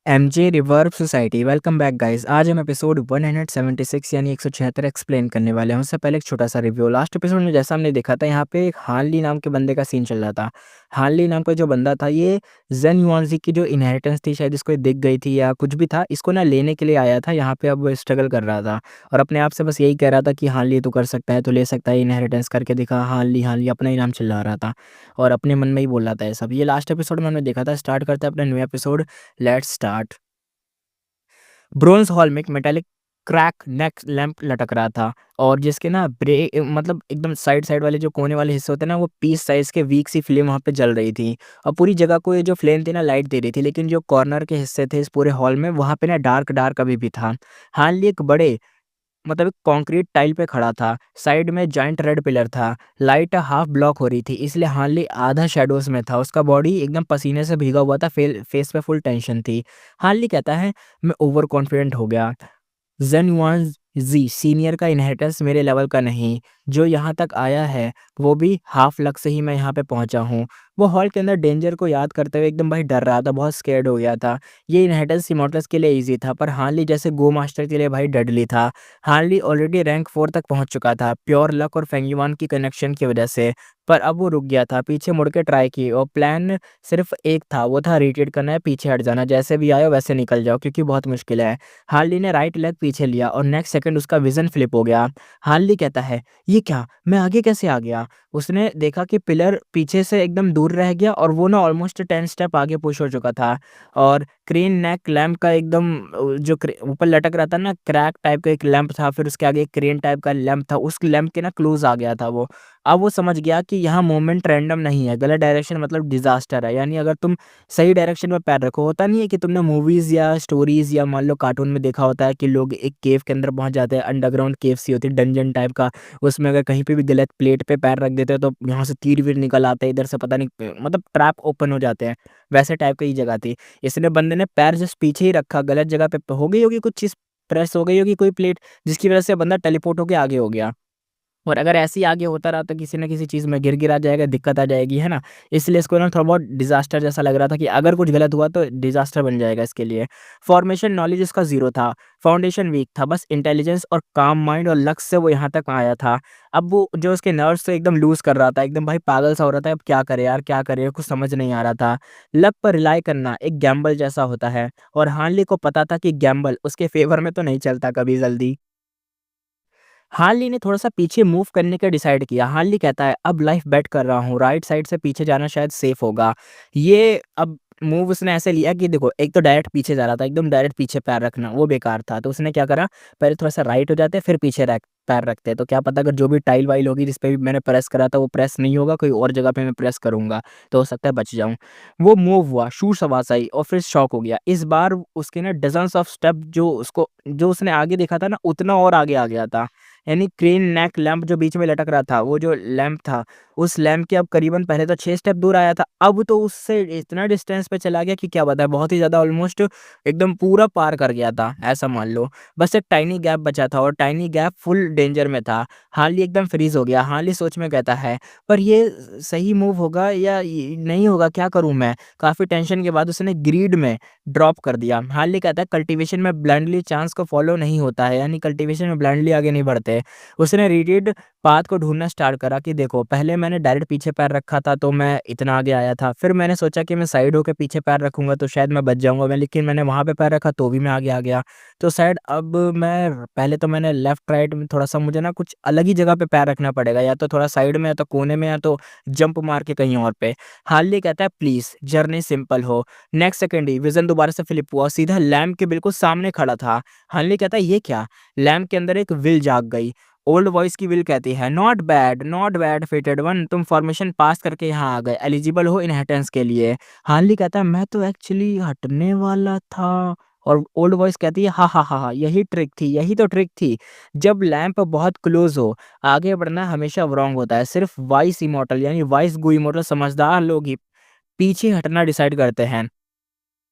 MJ reverb society welcome back guys. आज हम episode 176 यानी 176 एक्सप्लेन करने वाले हैं। उससे पहले एक छोटा सा रिव्यू। लास्ट एपिसोड में जैसा हमने देखा था, यहाँ पे एक हानली नाम के बंदे का सीन चल रहा था। हानली नाम का जो बंदा था, ये जेन युआनजी की जो इनहेरिटेंस थी, शायद इसको ये दिख गई थी या कुछ भी था, इसको ना लेने के लिए आया था यहाँ पे। अब वो स्ट्रगल कर रहा था और अपने आप से बस यही कह रहा था कि हानली तू कर सकता है, तो ले सकता है, इनहेरिटेंस करके दिखा। हानली हानली अपना ही नाम चिल्ला रहा था और अपने मन में ही बोल रहा था ये सब। ये लास्ट एपिसोड में हमने देखा था। स्टार्ट करते हैं अपना new episode. Let's start. Bronze hall में एक मेटालिक क्रैक नेक लैंप लटक रहा था और जिसके ना मतलब एकदम साइड साइड वाले जो कोने वाले हिस्से होते हैं ना, वो पीस साइज के वीक सी फ्लेम वहाँ पे जल रही थी और पूरी जगह को ये जो फ्लेम थी ना, लाइट दे रही थी। लेकिन जो कॉर्नर के हिस्से थे इस पूरे हॉल में, वहाँ पे ना डार्क डार्क अभी भी था। हाल एक बड़े मतलब एक कंक्रीट टाइल पे खड़ा था। साइड में जाइंट रेड पिलर था। लाइट हाफ ब्लॉक हो रही थी, इसलिए हार्ली आधा शेडोज में था। उसका बॉडी एकदम पसीने से भीगा हुआ था। फेस पे फुल टेंशन थी। हार्ली कहता है, मैं ओवर कॉन्फिडेंट हो गया। जेन युआन जी सीनियर का इनहेरिटेंस मेरे लेवल का नहीं। जो यहाँ तक आया है वो भी हाफ लक से ही मैं यहाँ पे पहुँचा हूँ। वो हॉल के अंदर डेंजर को याद करते हुए एकदम भाई डर रहा था, बहुत स्केर्ड हो गया था। ये इनहेरिटेंस इमॉर्टल्स के लिए इजी था, पर हार्ली जैसे गो मास्टर के लिए भाई डेडली था। हार्ली ऑलरेडी रैंक 4 तक पहुँच चुका था, प्योर लक और फेंगयुआन की कनेक्शन की वजह से। पर अब वो रुक गया था, पीछे मुड़ के ट्राई की और प्लान सिर्फ एक था, वो था रिट्रीट करना है, पीछे हट जाना, जैसे भी आए हो वैसे निकल जाओ, क्योंकि बहुत मुश्किल है। हार्ली ने राइट लेग पीछे लिया और नेक्स्ट सेकंड उसका विजन फ्लिप हो गया। हार्ली कहता है, ये क्या, मैं आगे कैसे आ गया? उसने देखा कि पिलर पीछे से एकदम दूर रह गया और वो ना ऑलमोस्ट 10 स्टेप आगे पुश हो चुका था। और क्रेन नेक लैंप का एकदम जो ऊपर लटक रहा था ना, क्रैक टाइप का एक लैंप था, फिर उसके आगे एक क्रेन टाइप का लैंप था, उस लैंप के ना क्लोज आ गया था वो। अब वो समझ गया कि यहाँ मूवमेंट रैंडम नहीं है, गलत डायरेक्शन मतलब डिजास्टर है। यानी अगर तुम सही डायरेक्शन में पैर रखो, होता नहीं है कि तुमने मूवीज या स्टोरीज या मान लो कार्टून में देखा होता है कि लोग एक केव के अंदर पहुंच जाते हैं, अंडरग्राउंड केव सी होती है, डंजन टाइप का। उसमें अगर कहीं पे भी गलत प्लेट पे पैर रख देते हो तो यहाँ से तीर वीर निकल आते हैं, इधर से पता नहीं मतलब ट्रैप ओपन हो जाते हैं। वैसे टाइप की जगह थी। इसने बंदे ने पैर जस्ट पीछे ही रखा, गलत जगह पे हो गई होगी कुछ चीज़, प्रेस हो गई होगी कोई प्लेट, जिसकी वजह से बंदा टेलीपोर्ट होके आगे हो गया। और अगर ऐसे ही आगे होता रहा तो किसी न किसी चीज़ में गिरा जाएगा, दिक्कत आ जाएगी, है ना? इसलिए इसको ना थोड़ा बहुत डिज़ास्टर जैसा लग रहा था कि अगर कुछ गलत हुआ तो डिज़ास्टर बन जाएगा इसके लिए। फॉर्मेशन नॉलेज इसका ज़ीरो था, फाउंडेशन वीक था, बस इंटेलिजेंस और काम माइंड और लक से वो यहाँ तक आया था। अब वो जो उसके नर्व्स थे एकदम लूज़ कर रहा था, एकदम भाई पागल सा हो रहा था, अब क्या करे यार, क्या करे? कुछ समझ नहीं आ रहा था। लक पर रिलाई करना एक गैम्बल जैसा होता है और हार्ली को पता था कि गैम्बल उसके फ़ेवर में तो नहीं चलता कभी जल्दी। हार्ली ने थोड़ा-सा पीछे मूव करने का डिसाइड किया। हार्ली कहता है, अब लाइफ बेट कर रहा हूँ, राइट साइड से पीछे जाना शायद सेफ होगा। ये अब मूव उसने ऐसे लिया कि देखो, एक तो डायरेक्ट पीछे जा रहा था, एकदम डायरेक्ट पीछे पैर रखना वो बेकार था। तो उसने क्या करा, पहले थोड़ा-सा राइट हो जाते फिर पीछे रख पैर रखते। तो क्या पता अगर जो भी टाइल-वाइल होगी जिस पे भी मैंने प्रेस करा था वो प्रेस नहीं होगा, कोई और जगह पे मैं प्रेस करूँगा, तो हो सकता है बच जाऊँ। वो मूव हुआ, शूट्स आवाज़ आई और फिर शॉक हो गया। इस बार उसके ना डज़न्स ऑफ स्टेप जो उसने आगे देखा था ना, उतना और आगे आ गया था। यानी क्रेन नेक लैंप जो बीच में लटक रहा था, वो जो लैंप था, उस लैंप के अब करीबन पहले तो 6 स्टेप दूर आया था, अब तो उससे इतना डिस्टेंस पे चला गया कि क्या बताएँ, बहुत ही ज़्यादा ऑलमोस्ट एकदम पूरा पार कर गया था, ऐसा मान लो। बस एक टाइनी गैप बचा था और टाइनी गैप फुल डेंजर में था। हार्ली एकदम फ्रीज़ हो गया। हार्ली सोच में कहता है, पर ये सही मूव होगा या ये नहीं होगा, क्या करूँ मैं? काफ़ी टेंशन के बाद उसने ग्रीड में ड्रॉप कर दिया। हार्ली कहता है, कल्टीवेशन में ब्लाइंडली चांस को फॉलो नहीं होता है, यानी कल्टीवेशन में ब्लाइंडली आगे नहीं बढ़ते। उसने रिटेड पाथ को ढूँढना स्टार्ट करा कि देखो, पहले मैंने डायरेक्ट पीछे पैर रखा था तो मैं इतना आगे आया था। फिर मैंने सोचा कि मैं साइड होके पीछे पैर रखूँगा तो शायद मैं बच जाऊँगा मैं, लेकिन मैंने वहाँ पे पैर रखा तो भी मैं आगे आ गया। तो शायद अब मैं पहले तो मैंने लेफ्ट राइट में थोड़ा-सा मुझे ना कुछ अलग ही जगह पे पैर रखना पड़ेगा, या तो थोड़ा साइड में या तो कोने में या तो जंप मार के कहीं और पे। हार्ली कहता है, प्लीज़ जर्नी सिंपल हो। नेक्स्ट सेकंड ही विज़न दोबारा से फ्लिप हुआ और सीधा लैंप के बिल्कुल सामने खड़ा था। हार्ली कहता है, ये क्या? लैंप के अंदर एक विल जाग गई। ओल्ड वॉइस की विल कहती है, नॉट बैड फेटेड वन, तुम फॉर्मेशन पास करके यहाँ आ गए, एलिजिबल हो इनहेरिटेंस के लिए। हार्ली कहता है, मैं तो एक्चुअली हटने वाला था। और ओल्ड वॉइस कहती है, हा हा हा हा, यही ट्रिक थी, यही तो ट्रिक थी। जब लैंप बहुत क्लोज हो, आगे बढ़ना हमेशा रॉन्ग होता है। सिर्फ वाइस इमॉर्टल यानी वाइस गो इमॉर्टल समझदार लोग ही पीछे हटना डिसाइड करते हैं।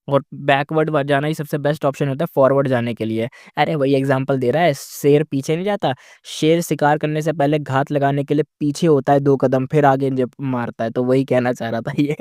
और बैकवर्ड जाना ही सबसे बेस्ट ऑप्शन होता है फॉरवर्ड जाने के लिए। अरे वही एग्ज़ाम्पल दे रहा है, शेर पीछे नहीं जाता, शेर शिकार करने से पहले घात लगाने के लिए पीछे होता है 2 कदम, फिर आगे जब मारता है, तो वही कहना चाह रहा था ये।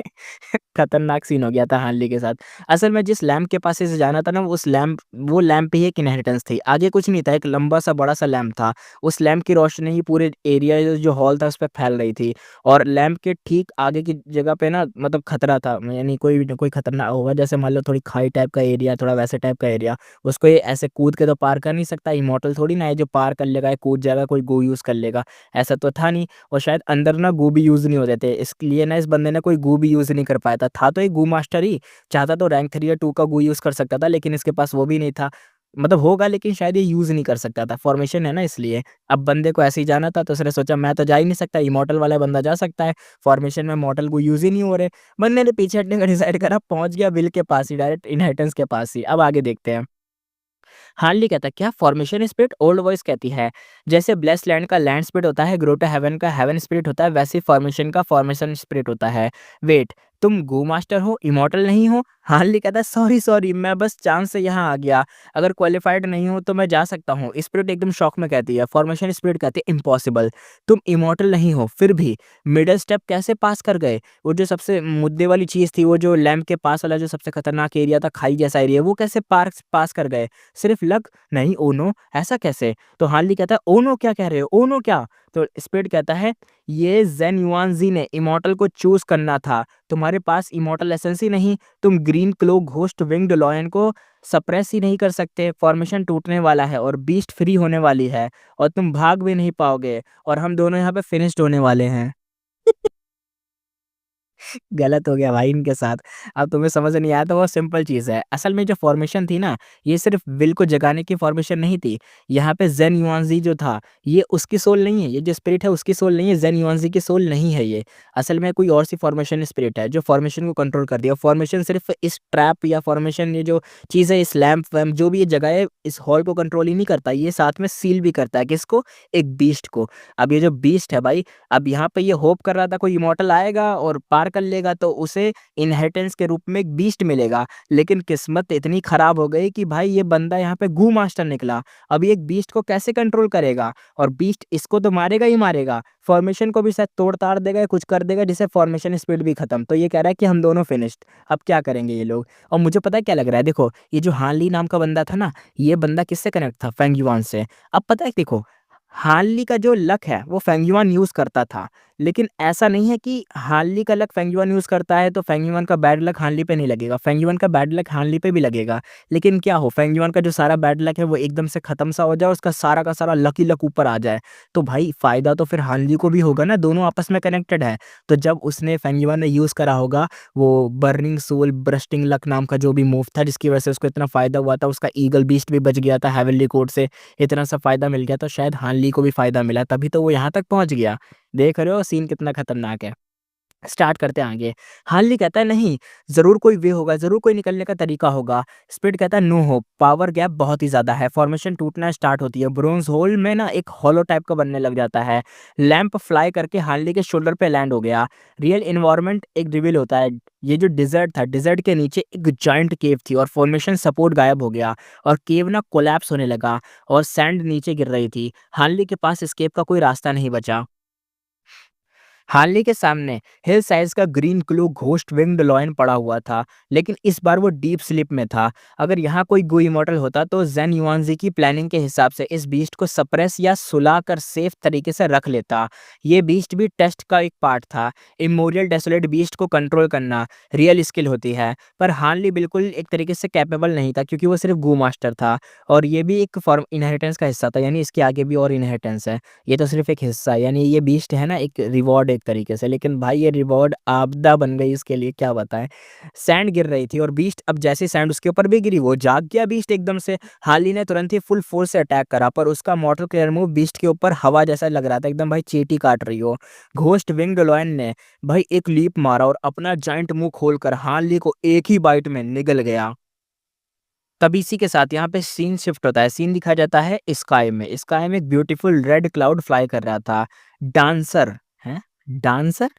खतरनाक सीन हो गया था हार्ली के साथ। असल में जिस लैंप के पास इसे जाना था ना, वो लैंप ही एक इनहेरिटेंस थी, आगे कुछ नहीं था, एक लंबा-सा बड़ा-सा लैंप था। उस लैंप की रोशनी ही पूरे एरिया जो हॉल था उस पे फैल रही थी, और लैंप के ठीक आगे की जगह पे ना मतलब खतरा था, यानी कोई न कोई खतरनाक होगा, जैसे मान लो थोड़ी खाई टाइप का एरिया, थोड़ा वैसे टाइप का एरिया, उसको ये ऐसे कूद के तो पार कर नहीं सकता, इमॉर्टल थोड़ी ना है जो पार कर लेगा या कूद जाएगा, कोई गो यूज़ कर लेगा, ऐसा तो था नहीं। और शायद अंदर ना गो भी यूज़ नहीं होते थे, इसलिए ना इस बंदे ने कोई गो भी यूज़ नहीं कर पाया था तो एक गो मास्टर ही, चाहता तो रैंक 3 या 2 का गो यूज़ कर सकता था, लेकिन इसके पास वो भी नहीं था। मतलब होगा लेकिन शायद ये यूज़ नहीं कर सकता था, फॉर्मेशन है ना इसलिए। अब बंदे को ऐसे ही जाना था तो उसने सोचा मैं तो जा ही नहीं सकता, इमॉर्टल वाला बंदा जा सकता है, फॉर्मेशन में मॉर्टल को यूज़ ही नहीं हो रहे। बंदे ने पीछे हटने का डिसाइड करा, पहुँच गया विल के पास ही, डायरेक्ट इनहेरिटेंस के पास ही। अब आगे देखते हैं। हार्नली कहता है क्या फॉर्मेशन स्पिरिट, ओल्ड वॉइस कहती है जैसे ब्लेस्ड लैंड का लैंड स्पिरिट होता है, ग्रो टू हेवन का हेवन स्पिरिट होता है, वैसे फॉर्मेशन का फॉर्मेशन स्पिरिट होता है। वेट, तुम गो मास्टर हो, इमॉर्टल नहीं हो? हार्नली कहता है सॉरी सॉरी, मैं बस चांस से यहाँ आ गया, अगर क्वालिफाइड नहीं हो तो मैं जा सकता हूँ। स्पिरिट एकदम शॉक में कहती है, फॉर्मेशन स्पिरिट कहती है इम्पॉसिबल, तुम इमॉर्टल नहीं हो फिर भी मिडल स्टेप कैसे पास कर गए? वो जो सबसे मुद्दे वाली चीज़ थी, वो जो लैंप के पास वाला जो सबसे खतरनाक एरिया था, खाई जैसा एरिया, वो कैसे पास कर गए? सिर्फ लक? नहीं, ओह नो! ऐसा कैसे? तो हार्नली कहता है, ओह नो क्या कह रहे हो? ओह नो क्या? तो स्पिरिट कहता है, ये ज़ेन युआनज़ी ने इमॉर्टल को चूज़ करना था। तुम्हारे पास इमॉर्टल एसेंस ही नहीं, तुम ग्रीन क्लो घोस्ट विंग्ड लॉयन को सप्रेस ही नहीं कर सकते। फॉर्मेशन टूटने वाला है और बीस्ट फ्री होने वाली है, और तुम भाग भी नहीं पाओगे, और हम दोनों यहाँ पे फिनिश्ड होने वाले हैं। गलत हो गया भाई इनके साथ। अब तुम्हें समझ नहीं आया तो वो सिंपल चीज़ है। असल में जो फ़ॉर्मेशन थी ना, ये सिर्फ़ विल को जगाने की फ़ॉर्मेशन नहीं थी। यहाँ पे ज़ेन युआनज़ी जो था, ये उसकी सोल नहीं है, ये जो स्पिरिट है उसकी सोल नहीं है, ज़ेन युआनज़ी की सोल नहीं है ये। असल में कोई और सी फ़ॉर्मेशन स्पिरिट है जो फ़ॉर्मेशन को कंट्रोल कर दिया। फ़ॉर्मेशन सिर्फ़ इस ट्रैप या फ़ॉर्मेशन, ये जो चीज़ है, इस लैंप-वैम्प जो भी ये जगह है, इस हॉल को कंट्रोल ही नहीं करता, ये साथ में सील भी करता है। किसको? एक बीस्ट को। अब ये जो बीस्ट है भाई, अब यहाँ पे ये होप कर रहा था कोई इमॉर्टल आएगा और पार कर लेगा तो उसे इनहेरिटेंस के रूप में एक बीस्ट मिलेगा। लेकिन किस्मत इतनी खराब हो गई कि भाई ये बंदा यहाँ पे गू मास्टर निकला। अब ये एक बीस्ट को कैसे कंट्रोल करेगा? और बीस्ट इसको तो मारेगा ही मारेगा। फॉर्मेशन को भी शायद तोड़-ताड़ देगा या कुछ कर देगा जिससे फॉर्मेशन स्पीड भी खत्म। तो ये कह रहा है कि हम दोनों फिनिश्ड। अब क्या करेंगे ये लोग? और मुझे पता है क्या लग रहा है, देखो ये जो हान ली नाम का बंदा था ना, ये बंदा किससे कनेक्ट था? फेंग युआन से। अब पता है देखो, हार्नली का जो लक है वो फेंगयुआन यूज़ करता था। लेकिन ऐसा नहीं है कि हार्नली का लक फेंगयुआन यूज़ करता है तो फेंगयुआन का बैड लक हार्नली पे नहीं लगेगा। फेंगयुआन का बैड लक हार्नली पे भी लगेगा। लेकिन क्या हो, फेंगयुआन का जो सारा बैड लक है वो एकदम से खत्म सा हो जाए, उसका सारा का सारा लक ही लक ऊपर आ जाए। तो भाई फ़ायदा तो फिर हार्नली को भी होगा ना, दोनों आपस में कनेक्टेड हैं। तो जब उसने फेंगयुआन ने यूज़ करा होगा वो बर्निंग सोल ब्रस्टिंग लक नाम का जो भी मूव था, जिसकी वज़ह से उसको इतना फ़ायदा हुआ था, उसका ईगल बीस्ट भी बच गया था हेवनली कोर्ट से, इतना सा फ़ायदा मिल गया, तो शायद हार्नली को भी फ़ायदा मिला, तभी तो वो यहाँ तक पहुँच गया। देख रहे हो सीन कितना खतरनाक है। स्टार्ट करते हैं आगे। हार्नली कहता है नहीं, ज़रूर कोई वे होगा, ज़रूर कोई निकलने का तरीका होगा। स्पिरिट कहता है नो होप, पावर गैप बहुत ही ज़्यादा है। फॉर्मेशन टूटना स्टार्ट होती है। ब्रोंज़ होल में ना एक हॉलो टाइप का बनने लग जाता है। लैंप फ्लाई करके हार्नली के शोल्डर पे लैंड हो गया। रियल एनवायरनमेंट एक रिवील होता है। ये जो डेज़र्ट था, डेज़र्ट के नीचे एक जायंट केव थी और फॉर्मेशन सपोर्ट गायब हो गया, और केव ना कोलैप्स होने लगा और सैंड नीचे गिर रही थी। हार्नली के पास एस्केप का कोई रास्ता नहीं बचा। हार्नली के सामने हिल साइज़ का green clue ghost winged lion पड़ा हुआ था, लेकिन इस बार वो डीप स्लीप में था। अगर यहाँ कोई गो इमॉर्टल होता तो ज़ेन युआनज़ी की प्लानिंग के हिसाब से इस बीस्ट को सप्रेस या सुला कर सेफ तरीके से रख लेता। ये बीस्ट भी टेस्ट का एक पार्ट था। इमोरियल डेसोलेट बीस्ट को कंट्रोल करना रियल स्किल होती है, पर हार्नली बिल्कुल एक तरीके से कैपेबल नहीं था क्योंकि वो सिर्फ गो मास्टर था, और ये भी एक फॉर्म इनहेरिटेंस का हिस्सा था, यानी इसके आगे भी और इनहेरिटेंस है। ये तो सिर्फ़ एक हिस्सा है, यानी ये बीस्ट है ना एक रिवॉर्ड एक तरीके से, लेकिन भाई ये रिवॉर्ड आपदा बन गई इसके लिए, क्या बताएँ। सैंड गिर रही थी और बीस्ट, अब जैसे सैंड उसके ऊपर भी गिरी वो जाग गया बीस्ट एकदम से। हार्नली ने तुरंत ही फुल फ़ोर्स से अटैक करा, पर उसका मॉर्टल क्लियर मूव बीस्ट के ऊपर हवा जैसा लग रहा था, एकदम भाई चींटी काट रही हो। घोस्ट विंग्ड लॉयन ने भाई एक लीप मारा और अपना जायंट मुँह खोलकर हार्नली को एक ही बाइट में निगल गया। तब इसी के साथ यहाँ पे सीन शिफ्ट होता है, सीन दिखाया जाता है स्काई में। स्काई में एक ब्यूटीफुल रेड क्लाउड फ्लाई कर रहा था। डांसर हैं? डांसर?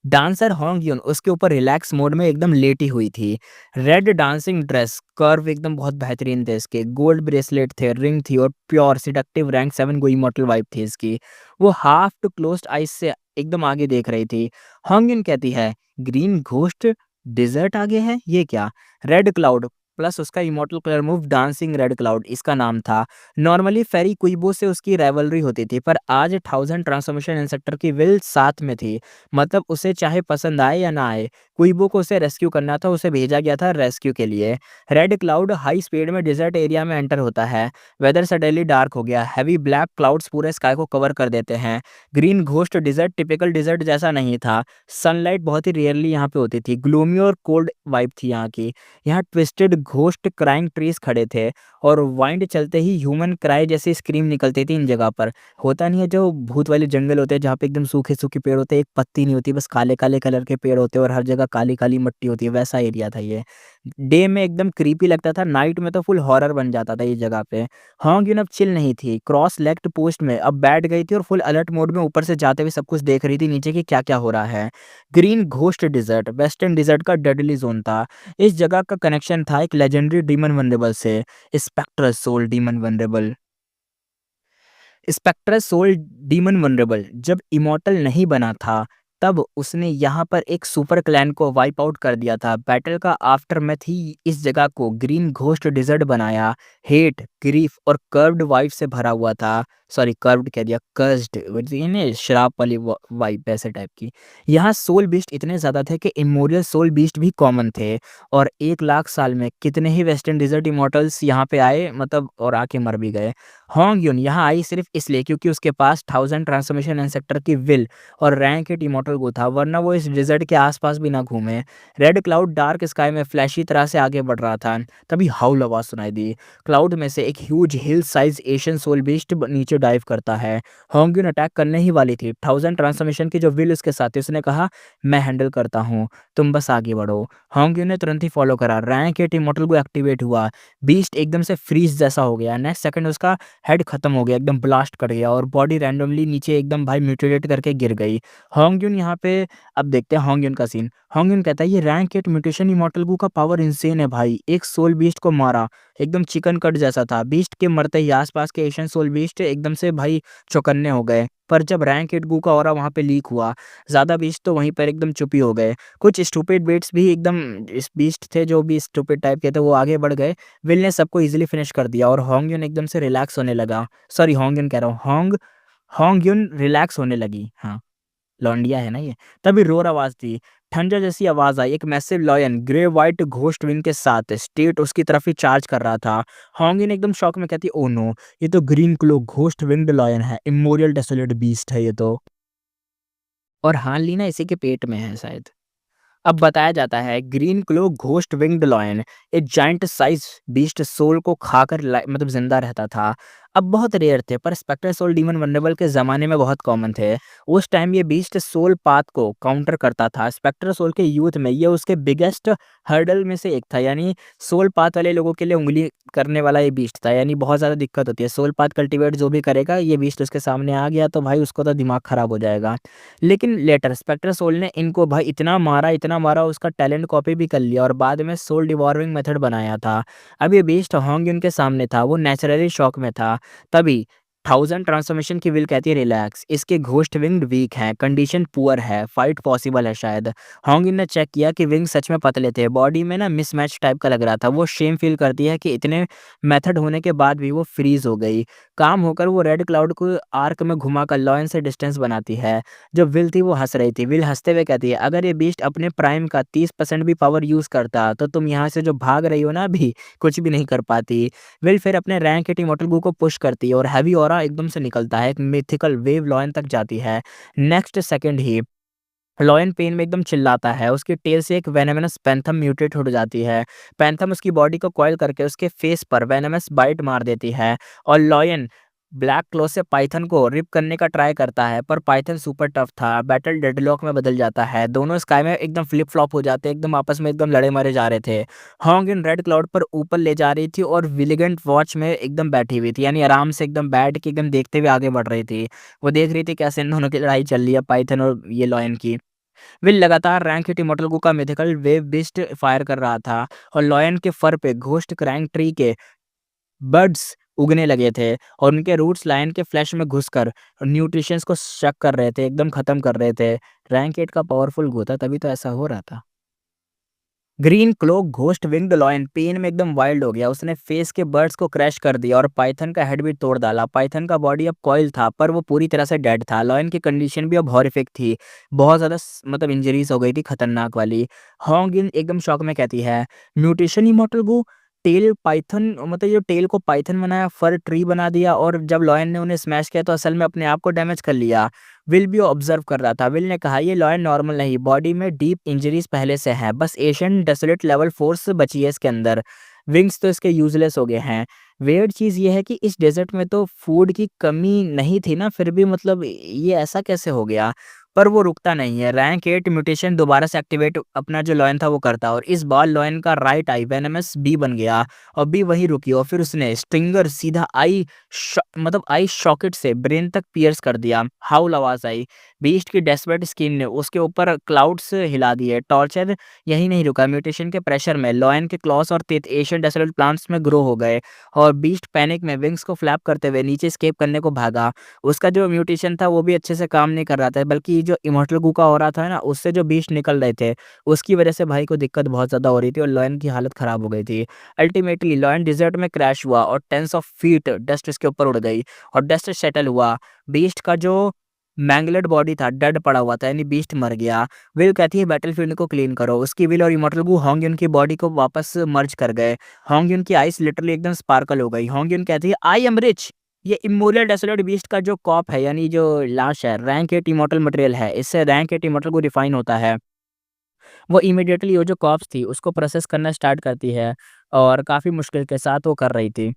डांसर होंग यून उसके ऊपर रिलैक्स मोड में एकदम लेटी हुई थी। रेड डांसिंग ड्रेस, कर्व एकदम बहुत बेहतरीन थे इसके, गोल्ड ब्रेसलेट थे, रिंग थी और प्योर सेडक्टिव रैंक 7 गोई मॉडल वाइब थी इसकी। वो हाफ टू क्लोज्ड आईज से एकदम आगे देख रही थी। होंग यून कहती है, ग्रीन घोस्ट डिजर्ट आगे है, ये क्या? रेड क्लाउड प्लस उसका immortal colour move dancing red cloud इसका नाम था। नॉर्मली फेरी क्विबो से उसकी राइवलरी होती थी, पर आज 1000 ट्रांसफॉर्मेशन इंस्ट्रक्टर की विल साथ में थी। मतलब उसे चाहे पसंद आए या ना आए, क्विबो को उसे रेस्क्यू करना था, उसे भेजा गया था रेस्क्यू के लिए। रेड क्लाउड हाई स्पीड में डिजर्ट एरिया में एंटर होता है। वेदर सडनली डार्क हो गया, हैवी ब्लैक क्लाउड्स पूरे स्काई को कवर कर देते हैं। Green ghost desert typical desert जैसा नहीं था। सनलाइट बहुत ही रेयरली यहाँ पे होती थी, ग्लूमी और कोल्ड वाइब थी यहाँ की। यहाँ ट्विस्टेड घोस्ट क्राइंग ट्रीज खड़े थे और वाइंड चलते ही ह्यूमन क्राई जैसी स्क्रीम निकलती थी इन जगह पर। होता नहीं है जो भूत वाले जंगल होते हैं जहाँ पे एकदम सूखे सूखे पेड़ होते हैं, एक पत्ती नहीं होती, बस काले काले कलर के पेड़ होते हैं और हर जगह काली काली मिट्टी होती है, वैसा एरिया था ये। डे में एकदम क्रीपी लगता था, नाइट में तो फुल हॉरर बन जाता था ये जगह पे। होंग यून अब चिल नहीं थी, क्रॉस लेग्ड पोस्ट में अब बैठ गई थी और फुल अलर्ट मोड में ऊपर से जाते हुए सब कुछ देख रही थी नीचे कि क्या क्या हो रहा है। Green ghost desert western desert का डेडली जोन था। इस जगह का कनेक्शन था एक लेजेंडरी डीमन वनरेबल से, spectral soul demon venerable. Spectral soul demon venerable जब इमॉर्टल नहीं बना था, तब उसने यहाँ पर एक सुपर क्लैन को वाइप आउट कर दिया था। बैटल का आफ्टरमैथ ही इस जगह को ग्रीन घोस्ट डिजर्ट बनाया। हेट, ग्रीफ और कर्व्ड वाइब से भरा हुआ था। सॉरी, कर्व्ड कह दिया, कर्स्ड, यानी श्राप वाली वाइब ऐसे टाइप की। यहाँ सोल बीस्ट इतने ज़्यादा थे कि इमोरियल सोल बीस्ट भी कॉमन थे। और 1 लाख साल में कितने ही वेस्टर्न डिजर्ट इमॉर्टल्स यहाँ पे आए, मतलब और आके मर भी गए। होंग यून यहाँ आई सिर्फ इसलिए क्योंकि उसके पास 1000 ट्रांसफॉर्मेशन इंसेक्टर की विल और रैंक एट इमॉर्टल गो था, वरना वो इस डिजर्ट के आसपास भी ना घूमे। रेड क्लाउड डार्क स्काई में फ्लैशी तरह से आगे बढ़ रहा था, तभी हाउल आवाज सुनाई दी। क्लाउड में से एक ह्यूज हिल साइज एशियन सोल बीस्ट नीचे डाइव करता है। होंग यून अटैक करने ही वाली थी, 1000 ट्रांसफॉर्मेशन की जो विल उसके साथ थी, उसने कहा मैं हैंडल करता हूँ, तुम बस आगे बढ़ो। होंग यून ने तुरंत ही फॉलो करा, रैंक एट इमॉर्टल को एक्टिवेट हुआ। बीस्ट एकदम से फ्रीज जैसा हो गया, नेक्स्ट सेकंड उसका हेड खत्म हो गया, एकदम ब्लास्ट कर गया और बॉडी रैंडमली नीचे एकदम भाई म्यूटेट करके गिर गई। होंग यून यहाँ पे अब देखते हैं होंग यून का सीन। होंग यून कहता है ये रैंक 8 म्यूटेशन इमॉर्टल गू का पावर इंसेन है भाई, एक सोल बीस्ट को मारा, एकदम चिकन कट जैसा था। बीस्ट के मरते ही आसपास के एशियन सोल बीस्ट एकदम से भाई चौकन्ने हो गए। पर जब रैंक 8 गू का ऑरा वहां पे लीक हुआ, ज्यादा बीस्ट तो वहीं पर एकदम चुप ही हो गए। कुछ स्टूपिड बेट्स भी एकदम इस बीस्ट थे जो भी स्टूपिड टाइप के थे, वो आगे बढ़ गए। विल ने सबको इजीली फिनिश कर दिया और होंग यून एकदम से रिलैक्स होने लगा। सॉरी, होंग यून कह रहा हूँ, होंग यून रिलैक्स होने लगी। हाँ, लौंडिया है ना ये। तभी रोर आवाज थी, ठंडा जैसी आवाज आई। एक massive lion grey white ghost wing के साथ स्टेट उसकी तरफ ही चार्ज कर रहा था। होंगिन एकदम शॉक में कहती, ओ नो, ये तो ग्रीन क्लो घोस्ट विंग्ड लॉयन है, इमोरियल डेसोलेट बीस्ट है ये तो। और हान ली ना इसी के पेट में है शायद। अब बताया जाता है ग्रीन क्लो घोस्ट विंग्ड लॉयन एक जाइंट साइज बीस्ट सोल को खाकर मतलब जिंदा रहता था। अब बहुत रेयर थे, पर स्पेक्टर सोल डीमन वनरेबल के ज़माने में बहुत कॉमन थे। उस टाइम ये बीस्ट सोल पाथ को काउंटर करता था। स्पेक्टर सोल के यूथ में ये उसके बिगेस्ट हर्डल में से एक था, यानी सोल पाथ वाले लोगों के लिए उंगली करने वाला ये बीस्ट था, यानी बहुत ज़्यादा दिक्कत होती है। सोल पाथ कल्टिवेट जो भी करेगा, ये बीस्ट उसके सामने आ गया तो भाई उसको तो दिमाग खराब हो जाएगा। लेकिन लेटर स्पेक्टर सोल ने इनको भाई इतना मारा, उसका टैलेंट कॉपी भी कर लिया और बाद में सोल डिवॉर्मिंग मेथड बनाया था। अब ये बीस्ट होंग उनके सामने था, वो नेचुरली शॉक में था। तभी 1000 ट्रांसफॉर्मेशन की विल कहती है रिलैक्स, इसके घोस्ट विंग्ड वीक हैं, कंडीशन पुअर है, फाइट पॉसिबल है शायद। होंगिन ने चेक किया कि विंग सच में पतले थे, बॉडी में ना मिसमैच टाइप का लग रहा था। वो शेम फील करती है कि इतने मेथड होने के बाद भी वो फ्रीज हो गई। काम होकर वो रेड क्लाउड को आर्क में घुमाकर लॉयन से डिस्टेंस बनाती है। जो विल थी वो हंस रही थी। विल हंसते हुए कहती है, अगर ये बीस्ट अपने प्राइम का 30% भी पावर यूज करता तो तुम यहाँ से जो भाग रही हो ना अभी, कुछ भी नहीं कर पाती। विल फिर अपने रैंक एट इमॉर्टल गू को पुश करती है और हैवी ऑरा एकदम से निकलता है, एक मिथिकल वेव लॉयन तक जाती है। नेक्स्ट सेकंड ही लॉयन पेन में एकदम चिल्लाता है, उसकी टेल से एक वेनेमस पैंथम म्यूटेट हो जाती है। पैंथम उसकी बॉडी को कॉइल करके उसके फेस पर वेनेमस बाइट मार देती है और लॉयन ब्लैक क्लो से पाइथन को रिप करने का ट्राई करता है, पर पाइथन सुपर टफ था। बैटल डेडलॉक में बदल जाता है, दोनों स्काई में एकदम फ्लिप फ्लॉप हो जाते हैं, एकदम आपस में एकदम लड़े मरे जा रहे थे। होंग इन रेड क्लाउड पर ऊपर ले जा रही थी और विलिगेंट वॉच में एकदम बैठी हुई थी, यानी आराम से एकदम बैठ के एकदम देखते हुए आगे बढ़ रही थी। वो देख रही थी कैसे इन दोनों की लड़ाई चल रही है, पाइथन और ये लॉयन की। विल लगातार रैंक हिट इमॉर्टल गू का मिथिकल वेव बिस्ट फायर कर रहा था और लॉयन के फर पे घोस्ट क्रैंक ट्री के बड्स उगने लगे थे और उनके रूट्स लायन के फ्लैश में घुसकर न्यूट्रिशंस को शक कर रहे थे, एकदम खत्म कर रहे थे। रैंक 8 का पावरफुल गो था, तभी तो ऐसा हो रहा था। Green cloak ghost winged lion pen में एकदम वाइल्ड हो गया। उसने फेस के बर्ड्स को क्रैश कर दिया और पाइथन का हेड भी तोड़ डाला। पाइथन का बॉडी अब कॉइल था पर वो पूरी तरह से डेड था। लॉयन की कंडीशन भी अब हॉरिफिक थी। बहुत ज़्यादा मतलब इंजरीज हो गई थी खतरनाक वाली। हॉन्गिन एकदम शॉक में कहती है, mutation immortal go tail python मतलब ये टेल को पाइथन बनाया, फर ट्री बना दिया और जब लॉयन ने उन्हें स्मैश किया तो असल में अपने आप को डैमेज कर लिया। विल भी ऑब्जर्व कर रहा था। विल ने कहा ये लॉयन नॉर्मल नहीं, बॉडी में डीप इंजरीज पहले से हैं, बस एशियन डेसोलेट लेवल फोर्स बची है इसके अंदर। विंग्स तो इसके यूजलेस हो गए हैं। वियर्ड चीज़ ये है कि इस डेजर्ट में तो फूड की कमी नहीं थी ना, फिर भी मतलब ये ऐसा कैसे हो गया। पर वो रुकता नहीं है। रैंक 8 म्यूटेशन दोबारा से एक्टिवेट अपना जो लॉयन था वो करता और इस बार लॉयन का राइट आई वेनमस बी बन गया और बी वहीं रुकी और फिर उसने स्टिंगर सीधा मतलब आई शॉकेट से ब्रेन तक पियर्स कर दिया। हाउल आवाज आई। बीस्ट की डेस्परेट स्किन ने उसके ऊपर क्लाउड्स हिला दिए। टॉर्चर यही नहीं रुका, म्यूटेशन के प्रेशर में लॉयन के क्लॉस और तेत एशियन डेसोलेट प्लांट्स में ग्रो हो गए और बीस्ट पैनिक में विंग्स को फ्लैप करते हुए नीचे स्केप करने को भागा। उसका जो म्यूटेशन था वो भी अच्छे से काम नहीं कर रहा था, बल्कि जो इमॉर्टल गू का हो रहा था ना, उससे जो बीस्ट निकल रहे थे उसकी वजह से भाई को दिक्कत बहुत ज़्यादा हो रही थी और लॉयन की हालत ख़राब हो गई थी। अल्टीमेटली लॉयन डिजर्ट में क्रैश हुआ और टेंस ऑफ फीट डस्ट इसके ऊपर उड़ गई और डस्ट सेटल हुआ। बीस्ट का जो मैंगलेट बॉडी था डेड पड़ा हुआ था, यानी बीस्ट मर गया। विल कहती है बैटलफील्ड को क्लीन करो। उसकी विल और इमॉर्टल गू होंग्युन की बॉडी को वापस मर्ज कर गए। होंग्युन की आइस लिटरली एकदम स्पार्कल हो गई। होंग्युन कहती है आई एम रिच। ये इमोरल डेसोलेट बीस्ट का जो कॉप है, यानी जो लाश है, रैंक 8 इमॉर्टल मटेरियल है, इससे रैंक 8 इमॉर्टल को डिफाइन होता है। वो इमीडिएटली वो जो कॉप्स थी उसको प्रोसेस करना स्टार्ट करती है और काफ़ी मुश्किल के साथ वो कर रही थी।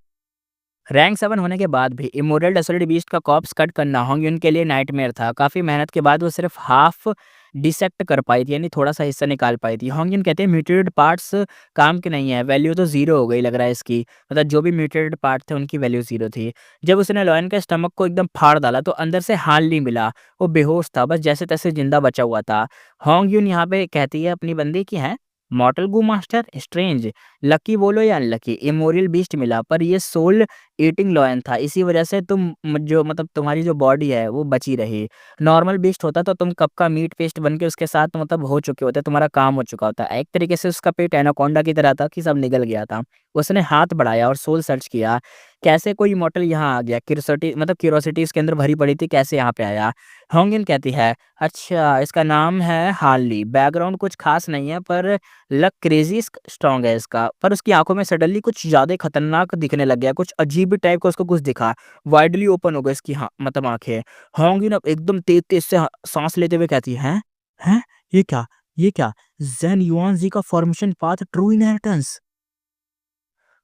रैंक 7 होने के बाद भी इमोरल डेसोलेट बीस्ट का कॉर्प्स कट करना होंग्युन के लिए नाइटमेयर था। काफ़ी मेहनत के बाद वो सिर्फ हाफ डिसेक्ट कर पाई थी, यानी थोड़ा-सा हिस्सा निकाल पाई थी। होंग्युन कहते हैं म्यूटेटेड पार्ट्स काम के नहीं है, वैल्यू तो ज़ीरो हो गई लग रहा है इसकी। मतलब जो भी म्यूटेटेड पार्ट थे उनकी वैल्यू ज़ीरो थी। जब उसने लॉयन के स्टमक को एकदम फाड़ डाला तो अंदर से हाल नहीं मिला। वो बेहोश था, बस जैसे-तैसे ज़िंदा बचा हुआ था। होंग्युन यहाँ पे कहती है अपनी बंदी की हैं, मॉर्टल गू मास्टर स्ट्रेंज, लकी बोलो या अनलकी, इमोरल बीस्ट मिला पर ये सोल ईटिंग लॉयन था, इसी वजह से जो मतलब तुम्हारी जो बॉडी है वो बची रही। नॉर्मल बीस्ट होता तो तुम कब का मीट पेस्ट बन के उसके साथ मतलब हो चुके होते, तुम्हारा काम हो चुका होता। एक तरीके से उसका पेट एनाकोंडा की तरह था कि सब निगल गया था। उसने हाथ बढ़ाया और सोल सर्च किया, कैसे कोई इमॉर्टल यहाँ आ गया। क्यूरोसिटी इसके अंदर भरी पड़ी थी, कैसे यहाँ पे आया। होंगिन कहती है, अच्छा इसका नाम है हार्ली, बैकग्राउंड कुछ खास नहीं है पर लक क्रेजी स्ट्रॉन्ग है इसका। पर उसकी आंखों में सडनली कुछ ज़्यादा खतरनाक दिखने लग गया, कुछ अजीब टाइप का उसको कुछ दिखा। वाइडली ओपन हो गई इसकी मतलब आँखें। होंगिन अब एकदम तेज़-तेज़ से साँस लेते हुए कहती है, हैं? हैं? ये क्या? ये क्या? ज़ेन युआनज़ी का फॉर्मेशन पाथ ट्रू इनहेरिटेंस।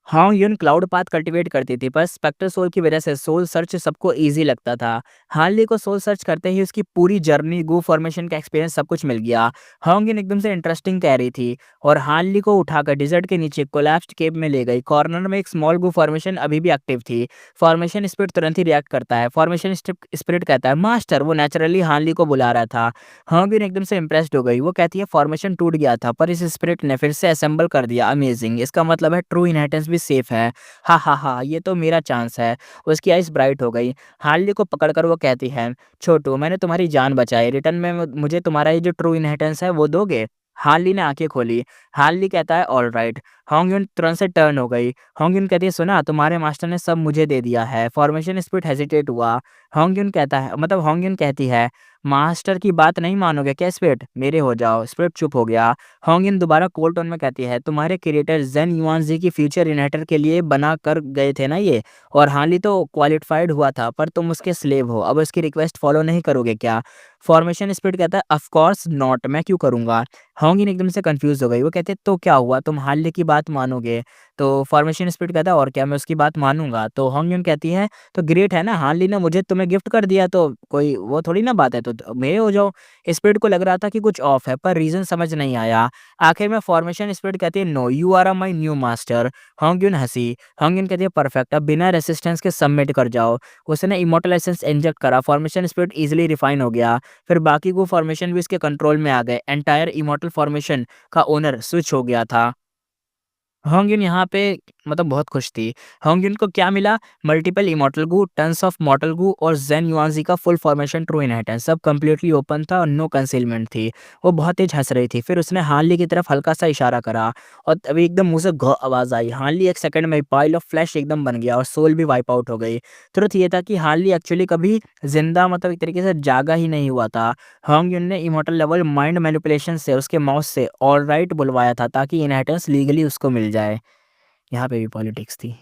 हाँ, यून क्लाउड पाथ कल्टीवेट करती थी, पर स्पेक्टर सोल की वजह से सोल सर्च सबको ईज़ी लगता था। हार्ली को सोल सर्च करते ही उसकी पूरी जर्नी, गू फॉर्मेशन का एक्सपीरियंस सब कुछ मिल गया। होंगिन एकदम से इंटरेस्टिंग कह रही थी और हार्ली को उठाकर डिजर्ट के नीचे कोलैप्स्ड केव में ले गई। कॉर्नर में एक स्मॉल गू फॉर्मेशन अभी भी एक्टिव थी। फॉर्मेशन स्पिरिट तुरंत ही रिएक्ट करता है। फॉर्मेशन स्पिरिट कहता है, मास्टर, वो नेचुरली हार्ली को बुला रहा था। होंगिन एकदम से इम्प्रेस्ड हो गई। वो कहती है फॉर्मेशन टूट गया था पर इस स्पिरिट ने फिर से असेंबल कर दिया। अमेजिंग, इसका मतलब है ट्रू इनहेरिटेंस भी सेफ है। हा हा हा, ये तो मेरा चांस है। उसकी आइज ब्राइट हो गई। हार्ली को पकड़कर वो कहती है, छोटू मैंने तुम्हारी जान बचाई, रिटर्न में मुझे तुम्हारा ये जो ट्रू इनहेरिटेंस है वो दोगे। हार्ली ने आंखें खोली। हार्ली कहता है ऑल राइट। होंगयुन तुरंत से टर्न हो गई। होंगयुन कहती है, सुना तुम्हारे मास्टर ने सब मुझे दे दिया है। फॉर्मेशन स्पिरिट हेजिटेट हुआ। होंगयुन कहती है, मास्टर की बात नहीं मानोगे क्या स्पिरिट, मेरे हो जाओ। स्पिरिट चुप हो गया। होंगिन दोबारा कोल्ड टोन में कहती है, तुम्हारे क्रिएटर जेन युआनजी की फ्यूचर इनहेरिटर के लिए बना कर गए थे ना ये, और हार्ली तो क्वालिफाइड हुआ था पर तुम उसके स्लेव हो, अब उसकी रिक्वेस्ट फॉलो नहीं करोगे क्या। फॉर्मेशन स्पिरिट कहता है, ऑफ कोर्स नॉट, मैं क्यों करूंगा। होंगिन एकदम से कंफ्यूज हो गई। वो कहते तो क्या हुआ, तुम हार्ली की बात मानोगे। तो फॉर्मेशन स्पिरिट कहता है और क्या मैं उसकी बात मानूँगा? तो होंग यून कहती है तो ग्रेट है ना, हान ली ने मुझे तुम्हें गिफ्ट कर दिया तो कोई वो थोड़ी ना बात है, तो मेरे हो जाओ। स्पिरिट को लग रहा था कि कुछ ऑफ है पर रीज़न समझ नहीं आया। आखिर में फॉर्मेशन स्पिरिट कहती है no you are my new master. Hong Yun हँसी। होंग यून कहती है परफेक्ट, अब बिना रेजिस्टेंस के सबमिट कर जाओ। उसने इमॉर्टल एसेंस इंजेक्ट करा, फॉर्मेशन स्पिरिट ईज़िली रिफाइन हो गया। फिर बाकी को फॉर्मेशन भी उसके कंट्रोल में आ गए। एंटायर इमॉर्टल फॉर्मेशन का ओनर स्विच हो गया था। होंगिन यहाँ पे मतलब बहुत खुश थी। होंगिन को क्या मिला? Multiple immortal Gu, tons of mortal Gu और ज़ेन युआनज़ी का फुल फॉर्मेशन ट्रू इनहेरिटेंस, सब कंप्लीटली ओपन था और नो कंसीलमेंट थी। वो बहुत तेज हँस रही थी। फिर उसने हानली की तरफ हल्का-सा इशारा करा और तभी एकदम मुँह से घ आवाज़ आई। हानली एक सेकंड में पाइल ऑफ फ्लेश एकदम बन गया और सोल भी वाइप आउट हो गई। ट्रुथ ये था कि हानली एक्चुअली कभी ज़िंदा मतलब एक तरीके से जागा ही नहीं हुआ था। होंग यून ने इमॉर्टल लेवल माइंड मैनिपुलेशन से उसके माउस से ऑलराइट बुलवाया था ताकि इनहेरिटेंस लीगली उसको मिल जाए। यहाँ पे भी पॉलिटिक्स थी।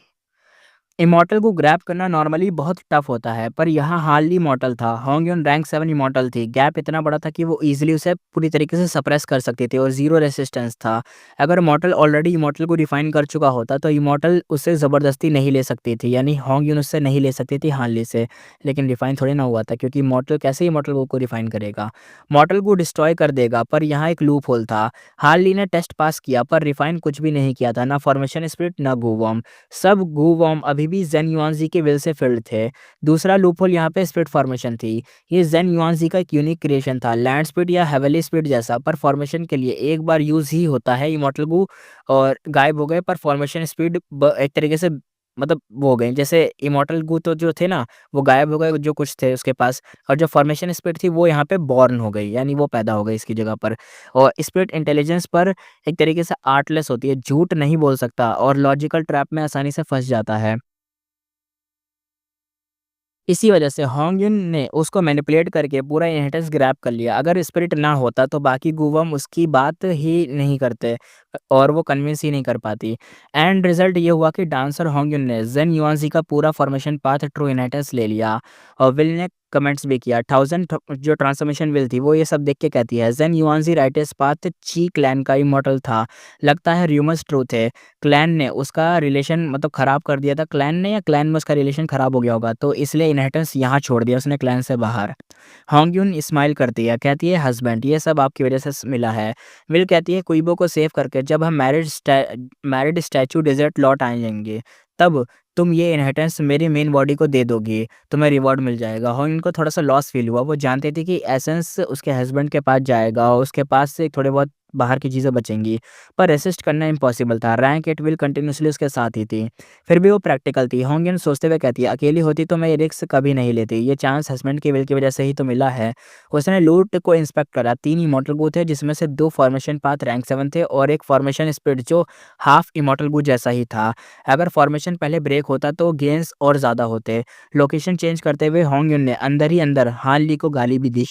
इमॉर्टल को ग्रैब करना नॉर्मली बहुत टफ होता है, पर यहाँ हाल ही इमॉर्टल था। होंगयुन रैंक 7 इमॉर्टल थी। गैप इतना बड़ा था कि वो ईज़िली उसे पूरी तरीके से सप्रेस कर सकती थी और ज़ीरो रेजिस्टेंस था। अगर इमॉर्टल ऑलरेडी इमॉर्टल को डिफाइन कर चुका होता, तो इमॉर्टल उससे ज़बरदस्ती नहीं ले सकती थी, यानी होंगयुन उससे नहीं ले सकती थी हार्ली से। लेकिन डिफाइन थोड़ी ना हुआ था क्योंकि इमॉर्टल कैसे इमॉर्टल को डिफाइन करेगा? मॉर्टल को डिस्ट्रॉय कर देगा, पर यहाँ एक लूप होल था। हार्ली ने टेस्ट पास किया पर रिफाइन कुछ भी नहीं किया था, ना फॉर्मेशन स्पिरिट ना गूवॉर्म। सब गूवॉर्म अभी भी ज़ेन युआनज़ी के विल से फिल्ड थे। दूसरा लूपहोल यहाँ पे स्पिरिट फॉर्मेशन थी। ये ज़ेन युआनज़ी का एक यूनिक क्रिएशन था, लैंड स्पिरिट या हेवनली स्पिरिट जैसा, पर फॉर्मेशन के लिए एक बार यूज़ ही होता है। इमॉर्टल गू और गायब हो गए, पर फॉर्मेशन स्पिरिट एक तरीके से मतलब वो हो गए। जैसे इमॉर्टल गू तो जो थे ना, वो गायब हो गए जो कुछ थे उसके पास, और जो फॉर्मेशन स्पिरिट थी वो यहाँ पे बॉर्न हो गई, यानी वो पैदा हो गई इसकी जगह पर। और स्पिरिट इंटेलिजेंस पर एक तरीके से आर्टलेस होती है, झूठ नहीं बोल सकता और लॉजिकल ट्रैप में आसानी से फँस जाता है। इसी वजह से होंग यून ने उसको मैनिपुलेट करके पूरा इनहेरिटेंस ग्रैब कर लिया। अगर स्पिरिट ना होता तो बाकी गूवम उसकी बात ही नहीं करते और वो कन्विंस ही नहीं कर पाती। एंड रिजल्ट ये हुआ कि डांसर होंग यून ने ज़ेन युआनज़ी का पूरा फॉर्मेशन पाथ ट्रू इनहेरिटेंस ले लिया। और विल ने कमेंट्स भी किया। 1000 जो ट्रांसफॉर्मेशन विल थी वो ये सब देख के कहती है ज़ेन युआनज़ी राइटेस्ट पाथ ची क्लैन का इमॉर्टल था। लगता है र्यूमर्स ट्रू थे। क्लैन ने उसका रिलेशन मतलब ख़राब कर दिया था, क्लैन ने या क्लैन में उसका रिलेशन ख़राब हो गया होगा, तो इसलिए इनहेरिटेंस यहाँ छोड़ दिया उसने क्लैन से बाहर। होंगयुन स्माइल करती है, कहती है हस्बैंड ये सब आपकी वजह से मिला है। विल कहती है कुइबो को सेव करके जब हम मैरिड स्टैचू डेजर्ट लौट आएंगे तब तुम ये इनहेरिटेंस मेरी मेन बॉडी को दे दोगी, तुम्हें रिवॉर्ड मिल जाएगा। होंगयुन को थोड़ा सा लॉस फील हुआ, वो जानते थे कि एसेंस उसके हस्बैंड के पास जाएगा और उसके पास से थोड़े बहुत बाहर की चीज़ें बचेंगी, पर रेसिस्ट करना इम्पॉसिबल था। रैंक एट विल कंटिन्यूअसली उसके साथ ही थी। फिर भी वो प्रैक्टिकल थी। होंगिन सोचते हुए कहती है अकेली होती तो मैं ये रिस्क कभी नहीं लेती, ये चांस हस्बैंड की विल की वजह से ही तो मिला है। उसने लूट को इंस्पेक्ट करा, 3 इमॉर्टल गू थे जिसमें से 2 फॉर्मेशन पाथ रैंक 7 थे और एक फॉर्मेशन स्पिरिट जो हाफ इमॉर्टल गू जैसा ही था। अगर फॉर्मेशन पहले ब्रेक होता तो गेन्स और ज़्यादा होते। लोकेशन चेंज करते हुए होंगयुन ने अंदर ही अंदर हान ली को गाली भी दी।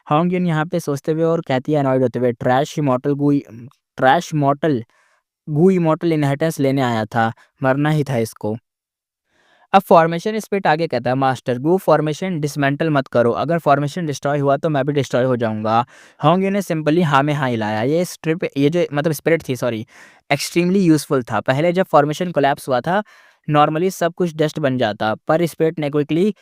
होंगयुन यहाँ पे सोचते हुए और कहती है अनॉयड होते हुए ट्रैश मॉर्टल गू इमॉर्टल इनहेरिटेंस लेने आया था, मरना ही था इसको। अब फॉर्मेशन स्पिरिट आगे कहता है मास्टर गू फॉर्मेशन डिसमेंटल मत करो, अगर फॉर्मेशन डिस्ट्रॉय हुआ तो मैं भी डिस्ट्रॉय हो जाऊंगा। होंग ने सिंपली हाँ में हाँ हिलाया। ये स्ट्रिप ये जो मतलब स्पिरिट थी सॉरी एक्सट्रीमली यूजफुल था। पहले जब फॉर्मेशन कोलैप्स हुआ था नॉर्मली सब कुछ डस्ट बन जाता, पर स्पिरिट ने क्विकली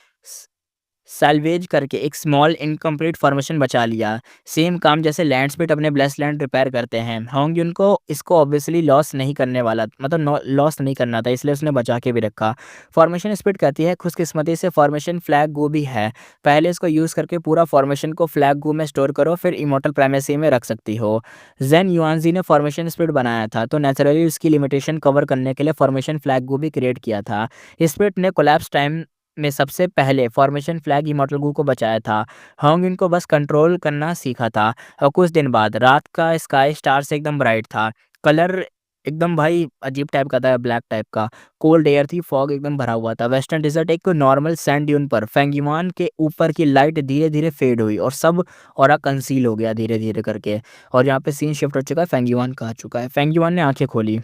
सैल्वेज करके एक स्मॉल इनकम्प्लीट फॉर्मेशन बचा लिया। सेम काम जैसे लैंड स्पीड अपने ब्लेस्ड लैंड रिपेयर करते हैं। होंग को इसको ऑब्वियसली लॉस नहीं करने वाला मतलब लॉस नहीं करना था, इसलिए उसने बचा के भी रखा। फॉर्मेशन स्पीड कहती है खुशकिस्मती से फॉर्मेशन फ्लैग गो भी है, पहले इसको यूज़ करके पूरा फॉर्मेशन को फ्लैग गो में स्टोर करो फिर इमोटल प्राइमेसी में रख सकती हो। जेन युआनजी ने फॉर्मेशन स्पीड बनाया था तो नेचुरली उसकी लिमिटेशन कवर करने के लिए फॉर्मेशन फ्लैग गो भी क्रिएट किया था। स्पिरिट ने कोलैप्स टाइम में सबसे पहले फॉर्मेशन फ्लैग इमॉर्टल गू को बचाया था। होंग इनको बस कंट्रोल करना सीखा था। और कुछ दिन बाद रात का स्काई स्टार से एकदम ब्राइट था। कलर एकदम भाई अजीब टाइप का था, ब्लैक टाइप का। कोल्ड एयर थी, फॉग एकदम भरा हुआ था। वेस्टर्न डिजर्ट एक नॉर्मल सैंड ड्यून पर फेंगयुआन के ऊपर की लाइट धीरे धीरे फेड हुई और सब ऑरा कंसील हो गया धीरे धीरे करके। और यहाँ पे सीन शिफ्ट हो चुका है, फेंगयुआन कहाँ चुका है। फेंगयुआन ने आंखें खोली।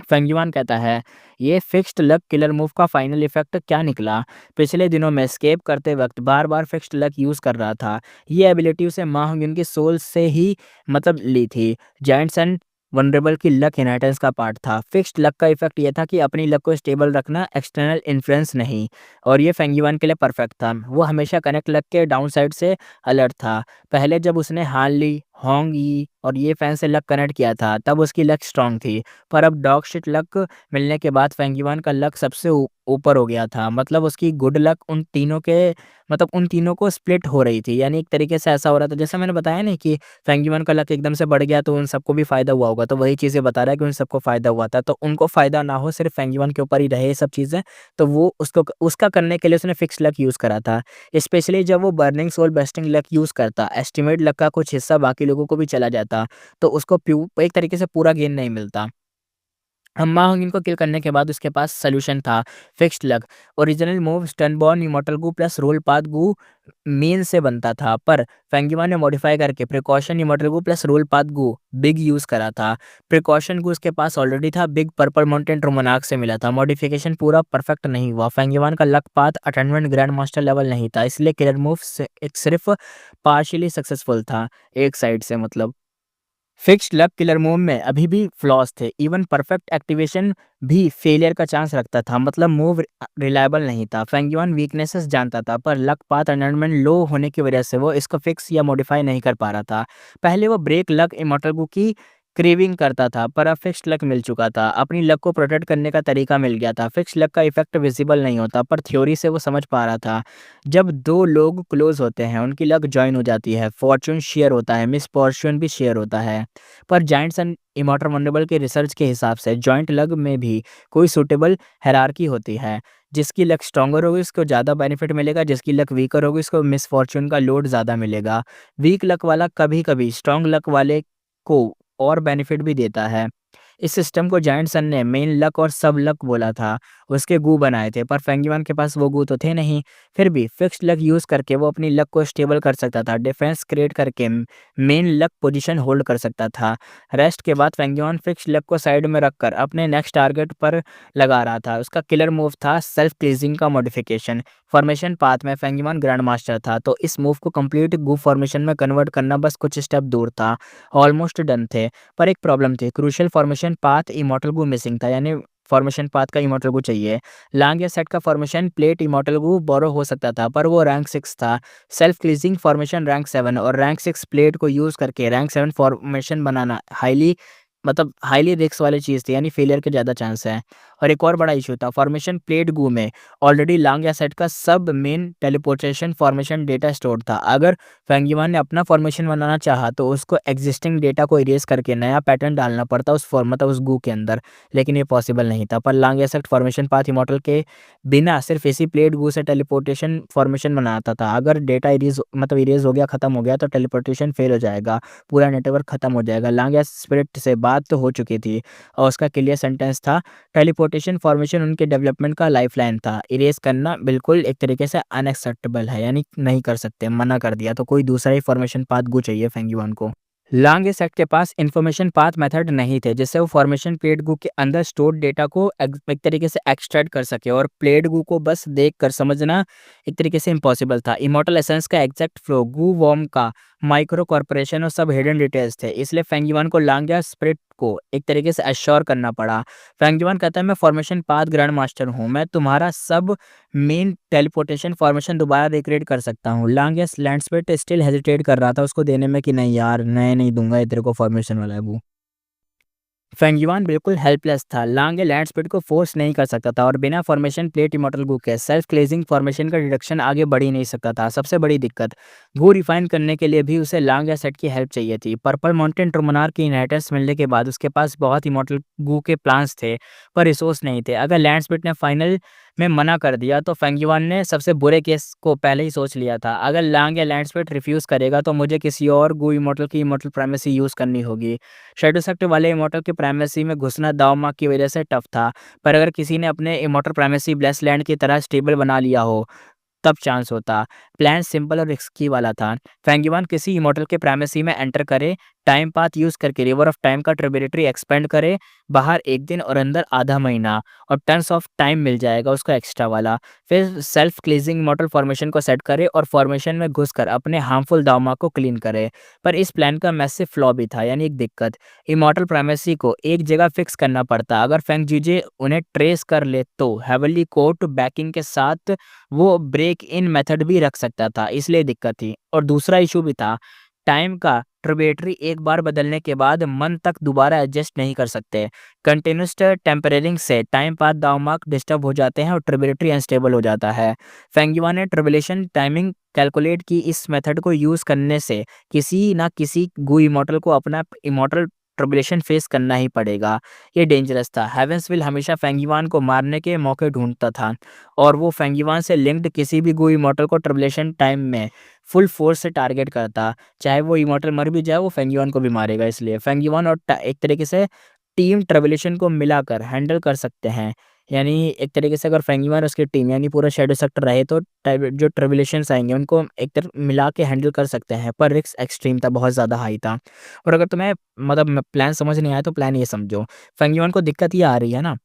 फेंगयुआन कहता है ये फिक्स्ड लक किलर मूव का फाइनल इफेक्ट क्या निकला? पिछले दिनों में एस्केप करते वक्त बार बार फिक्स्ड लक यूज कर रहा था। ये एबिलिटी उसे मा होंगिन की सोल से ही मतलब ली थी। जायंट सन वनरेबल की लक इनहेरिटेंस का पार्ट था। फिक्स्ड लक का इफेक्ट ये था कि अपनी लक को स्टेबल रखना, एक्सटर्नल इन्फ्लुएंस नहीं, और ये फेंगयुआन के लिए परफेक्ट था। वो हमेशा कनेक्ट लक के डाउन साइड से अलर्ट था। पहले जब उसने हान ली, होंग यी और ये फैन से लक कनेक्ट किया था तब उसकी लक स्ट्रांग थी, पर अब डॉग शिट लक मिलने के बाद फेंगयुआन का लक सबसे ऊपर हो गया था। मतलब उसकी गुड लक उन तीनों को स्प्लिट हो रही थी, यानी एक तरीके से ऐसा हो रहा था जैसे मैंने बताया ना कि फेंगयुआन का लक एकदम से बढ़ गया तो उन सबको भी फ़ायदा हुआ होगा, तो वही चीज़ें बता रहा है कि उन सबको फ़ायदा हुआ था। तो उनको फ़ायदा ना हो, सिर्फ़ फेंगयुआन के ऊपर ही रहे ये सब चीज़ें, तो वो उसको उसका करने के लिए उसने फिक्स्ड लक यूज़ करा था। स्पेशली जब वो burning soul busting luck use करता, एस्टिमेट लक का कुछ हिस्सा बाकी लोगों को भी चला जाता, तो उसको एक तरीके से पूरा गेन नहीं मिलता। अम्मा होंगिन को किल करने के बाद उसके पास सॉल्यूशन था, fixed luck. Original move stubborn immortal Gu plus role path Gu main से बनता था, पर फेंगयुआन ने मॉडिफाई करके precaution immortal Gu plus role path Gu big use करा था। प्रिकॉशन गू उसके पास ऑलरेडी था, बिग पर्पल माउंटेन ट्रोमोनाक से मिला था। मॉडिफिकेशन पूरा परफेक्ट नहीं हुआ। फेंगयुआन का luck path attainment grand master level नहीं था, इसलिए किलर मूव एक सिर्फ पार्शियली सक्सेसफुल था, एक साइड से मतलब। फिक्स्ड लक किलर मूव में अभी भी फ्लॉज़ थे, इवन परफेक्ट एक्टिवेशन भी फेलियर का चांस रखता था, मतलब मूव रिलायबल नहीं था। फेंगयुआन वीकनेसेस जानता था, पर लक पाथ अलाइनमेंट लो होने की वजह से वो इसको फिक्स या मॉडिफाई नहीं कर पा रहा था। पहले वो ब्रेक लक इमॉर्टल गू की क्रेविंग करता था, पर अब फिक्स्ड लक मिल चुका था, अपनी लक को प्रोटेक्ट करने का तरीका मिल गया था। फिक्स्ड लक का इफेक्ट विजिबल नहीं होता, पर थ्योरी से वो समझ पा रहा था। जब दो लोग क्लोज होते हैं, उनकी लक जॉइन हो जाती है, फॉर्च्यून शेयर होता है, मिसफॉर्च्यून भी शेयर होता है। पर जायंट्स एंड इमॉर्टल वंडरबल के रिसर्च के हिसाब से जॉइंट लग में भी कोई सूटेबल हायरार्की होती है। जिसकी लक स्ट्रॉन्गर होगी उसको ज़्यादा बेनिफिट मिलेगा, जिसकी लक वीकर होगी उसको मिसफॉर्च्यून का लोड ज़्यादा मिलेगा। वीक लक वाला कभी-कभी स्ट्रॉन्ग लक वाले को और बेनिफिट भी देता है। इस सिस्टम को जायंट सन ने मेन लक और सब लक बोला था। उसके गू बनाए थे, पर फेंगयुआन के पास वो गू तो थे नहीं। फिर भी फिक्स्ड लक यूज़ करके वो अपनी लक को स्टेबल कर सकता था, डिफेंस क्रिएट करके मेन लक पोजीशन होल्ड कर सकता था। रेस्ट के बाद फेंगयुआन फिक्स्ड लक को साइड में रखकर अपने नेक्स्ट टारगेट पर लगा रहा था। उसका किलर मूव था सेल्फ क्लीजिंग का मॉडिफिकेशन। फॉर्मेशन पाथ में फेंगयुआन ग्रैंड मास्टर था, तो इस मूव को कंप्लीट गू फॉर्मेशन में कन्वर्ट करना बस कुछ स्टेप दूर था। ऑलमोस्ट डन थे, पर एक प्रॉब्लम थी, क्रूशियल फॉर्मेशन पाथ इमॉर्टल गू मिसिंग था, यानी फॉर्मेशन पाथ का इमॉर्टल गू चाहिए। लांग या सेट का फॉर्मेशन प्लेट इमॉर्टल गू बोरो हो सकता था, पर वो रैंक 6 था। सेल्फ क्लीजिंग फॉर्मेशन रैंक 7 और रैंक 6 प्लेट को यूज़ करके रैंक 7 फॉर्मेशन बनाना हाईली रिस्क वाली चीज़ थी, यानी फेलियर के ज़्यादा चांस हैं। और एक और बड़ा इशू था, फॉर्मेशन प्लेट गू में ऑलरेडी लांग या सेट का सब main teleportation formation data store था। अगर फेंगयुआन ने अपना फॉर्मेशन बनाना चाहा तो उसको एग्जिस्टिंग डेटा को इरेज करके नया पैटर्न डालना पड़ता उस गू के अंदर, लेकिन ये पॉसिबल नहीं था। पर लांग या सेट फॉर्मेशन पाथ इमॉर्टल के बिना सिर्फ इसी प्लेट गू से टेलीपोर्टेशन फॉर्मेशन बनाता था। अगर डेटा इरेज हो गया, खत्म हो गया, तो टेलीपोर्टेशन फेल हो जाएगा, पूरा नेटवर्क खत्म हो जाएगा। लांग या स्पिरिट से बात तो हो चुकी थी और उसका क्लियर सेंटेंस था, टेलीपोर्टेशन फॉर्मेशन उनके डेवलपमेंट का लाइफलाइन था। इरेज करना बिल्कुल एक तरीके से अनएक्सेप्टेबल है, यानी नहीं कर सकते, मना कर दिया, तो कोई दूसरा ही फॉर्मेशन पाथ गू चाहिए फेंगयुआन को। लांग या सेट के पास इन्फॉर्मेशन पाथ मेथड नहीं थे, जिससे वो फॉर्मेशन प्लेट गू के अंदर स्टोर्ड डेटा को एक तरीके से एक्सट्रैक्ट कर सके, और प्लेट गू को बस देख कर समझना एक तरीके से इम्पॉसिबल था। इमॉर्टल एसेंस का एग्जैक्ट फ्लो, गू वॉर्म का माइक्रो कॉर्पोरेशन और सब हिडन डिटेल्स थे, इसलिए फेंगयुआन को लांग या स्पिरिट को एक तरीके से एश्योर करना पड़ा। फेंगयुआन कहता है, मैं फॉर्मेशन पाथ ग्रैंड मास्टर हूँ, मैं तुम्हारा सब मेन टेलीपोर्टेशन फॉर्मेशन दोबारा रिक्रिएट कर सकता हूँ। लांग या लैंडस्पेट स्टिल हेजिटेट कर रहा था उसको देने में कि नहीं यार, मैं नहीं दूंगा ये तेरे को फॉर्मेशन वाला है वो। फेंगयुआन बिल्कुल हेल्पलेस था। लांग या लैंड स्पीड को फोर्स नहीं कर सकता था और बिना फॉर्मेशन प्लेट इमॉर्टल गू के सेल्फ क्लेजिंग फॉर्मेशन का डिडक्शन आगे बढ़ ही नहीं सकता था। सबसे बड़ी दिक्कत, गू रिफाइन करने के लिए भी उसे लांग या सेट की हेल्प चाहिए थी। पर्पल माउंटेन ट्रोमनार की इनहेरिटेंस मिलने के बाद उसके पास बहुत इमॉर्टल गू के प्लान्स थे, पर रिसोर्स नहीं थे। अगर लैंड स्पीड ने फाइनल में मना कर दिया तो फेंगयुआन ने सबसे बुरे केस को पहले ही सोच लिया था। अगर लांग या लैंड स्पीड रिफ्यूज़ करेगा तो मुझे किसी और गू इमॉर्टल की इमॉर्टल प्राइमेसी यूज़ करनी होगी। शैडो सेक्टर वाले इमॉर्टल की प्राइमेसी में घुसना दाव मार्क की वजह से टफ था, पर अगर किसी ने अपने इमॉर्टल प्राइमेसी ब्लेस लैंड की तरह स्टेबल बना लिया हो तब चांस होता। प्लान सिंपल और रिस्की वाला था। फेंगयुआन किसी इमॉर्टल के प्राइमेसी में एंटर करे, टाइम पाथ यूज़ करके रिवर ऑफ टाइम का ट्रिब्यूटरी एक्सपेंड करे, बाहर 1 दिन और अंदर आधा महीना, और टन्स ऑफ टाइम मिल जाएगा उसको एक्स्ट्रा वाला। फिर सेल्फ क्लींजिंग इमॉर्टल फॉर्मेशन को सेट करे और फॉर्मेशन में घुसकर अपने हार्मफुल दावमा को क्लीन करे। पर इस प्लान का मैसिव फ्लॉ भी था, यानी एक दिक्कत। इमॉर्टल प्राइमेसी को एक जगह फिक्स करना पड़ता। अगर फेंग जीजे उन्हें ट्रेस कर ले तो हेवनली कोर्ट बैकिंग के साथ वो ब्रेक इन मेथड भी रख सकता था, इसलिए दिक्कत थी। और दूसरा इशू भी था, टाइम का ट्रिब्यूटरी एक बार बदलने के बाद मन तक दोबारा एडजस्ट नहीं कर सकते। कंटिन्यूस टेम्परिंग से टाइम पाथ दावमार्क डिस्टर्ब हो जाते हैं और ट्रिब्यूटरी अनस्टेबल हो जाता है। फेंगयुआ ने ट्रिब्यूलेशन टाइमिंग कैलकुलेट की। इस मेथड को यूज़ करने से किसी ना किसी गू इमॉर्टल को अपना इमॉर्टल ट्रिब्यूलेशन फेस करना ही पड़ेगा। ये डेंजरस था। हेवेंसविल हमेशा फेंगयुआन को मारने के मौके ढूंढता था और वो फेंगयुआन से लिंक्ड किसी भी गू इमॉर्टल को ट्रिब्यूलेशन टाइम में फुल फोर्स से टारगेट करता। चाहे वो इमॉर्टल मर भी जाए, वो फेंगयुआन को भी मारेगा। इसलिए फेंगयुआन और एक तरीके से टीम ट्रिब्यूलेशन को मिलाकर हैंडल कर सकते हैं। यानी एक तरीके से अगर फेंगयुआन और उसकी टीम यानी पूरा शैडो सेक्टर रहे तो जो ट्रिब्यूलेशंस आएँगे उनको एक तरफ मिला के हैंडल कर सकते हैं। पर रिस्क एक्सट्रीम था, बहुत ज़्यादा हाई था। और अगर तुम्हें मतलब प्लान समझ नहीं आया तो प्लान ये समझो। फेंगयुआन को दिक्कत ये आ रही है ना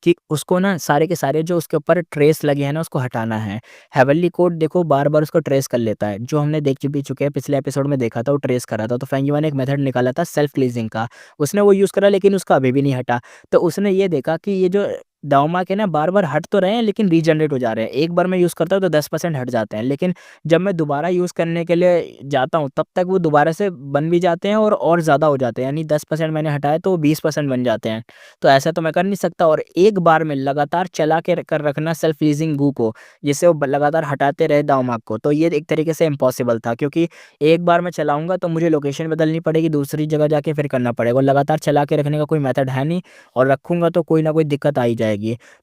कि उसको ना सारे के सारे जो उसके ऊपर ट्रेस लगे हैं ना उसको हटाना है। हेवनली कोड देखो बार-बार उसको ट्रेस कर लेता है। जो हमने देख भी चुके हैं, पिछले एपिसोड में देखा था वो ट्रेस कर रहा था। तो फेंगयुआ ने एक मेथड निकाला था सेल्फ क्लींजिंग का। उसने वो यूज़ करा लेकिन उसका अभी भी नहीं हटा। तो उसने ये देखा कि ये जो दावमा के ना बार-बार हट तो रहे हैं लेकिन रीजनरेट हो जा रहे हैं। एक बार मैं यूज़ करता हूँ तो 10% हट जाते हैं, लेकिन जब मैं दोबारा यूज़ करने के लिए जाता हूँ तब तक वो दोबारा से बन भी जाते हैं और ज़्यादा हो जाते हैं। यानी 10% मैंने हटाए तो 20% बन जाते हैं। तो ऐसा तो मैं कर नहीं सकता और एक बार में लगातार चला के कर रखना सेल्फ लीजिंग गू को, जिससे वो लगातार हटाते रहे दावमार्क को, तो ये एक तरीके से इम्पॉसिबल था क्योंकि एक बार मैं चलाऊँगा तो मुझे लोकेशन बदलनी पड़ेगी, दूसरी जगह जाके फिर करना पड़ेगा और लगातार चला के रखने का कोई मेथड है नहीं और रखूँगा तो कोई ना कोई दिक्कत आ ही जाएगी।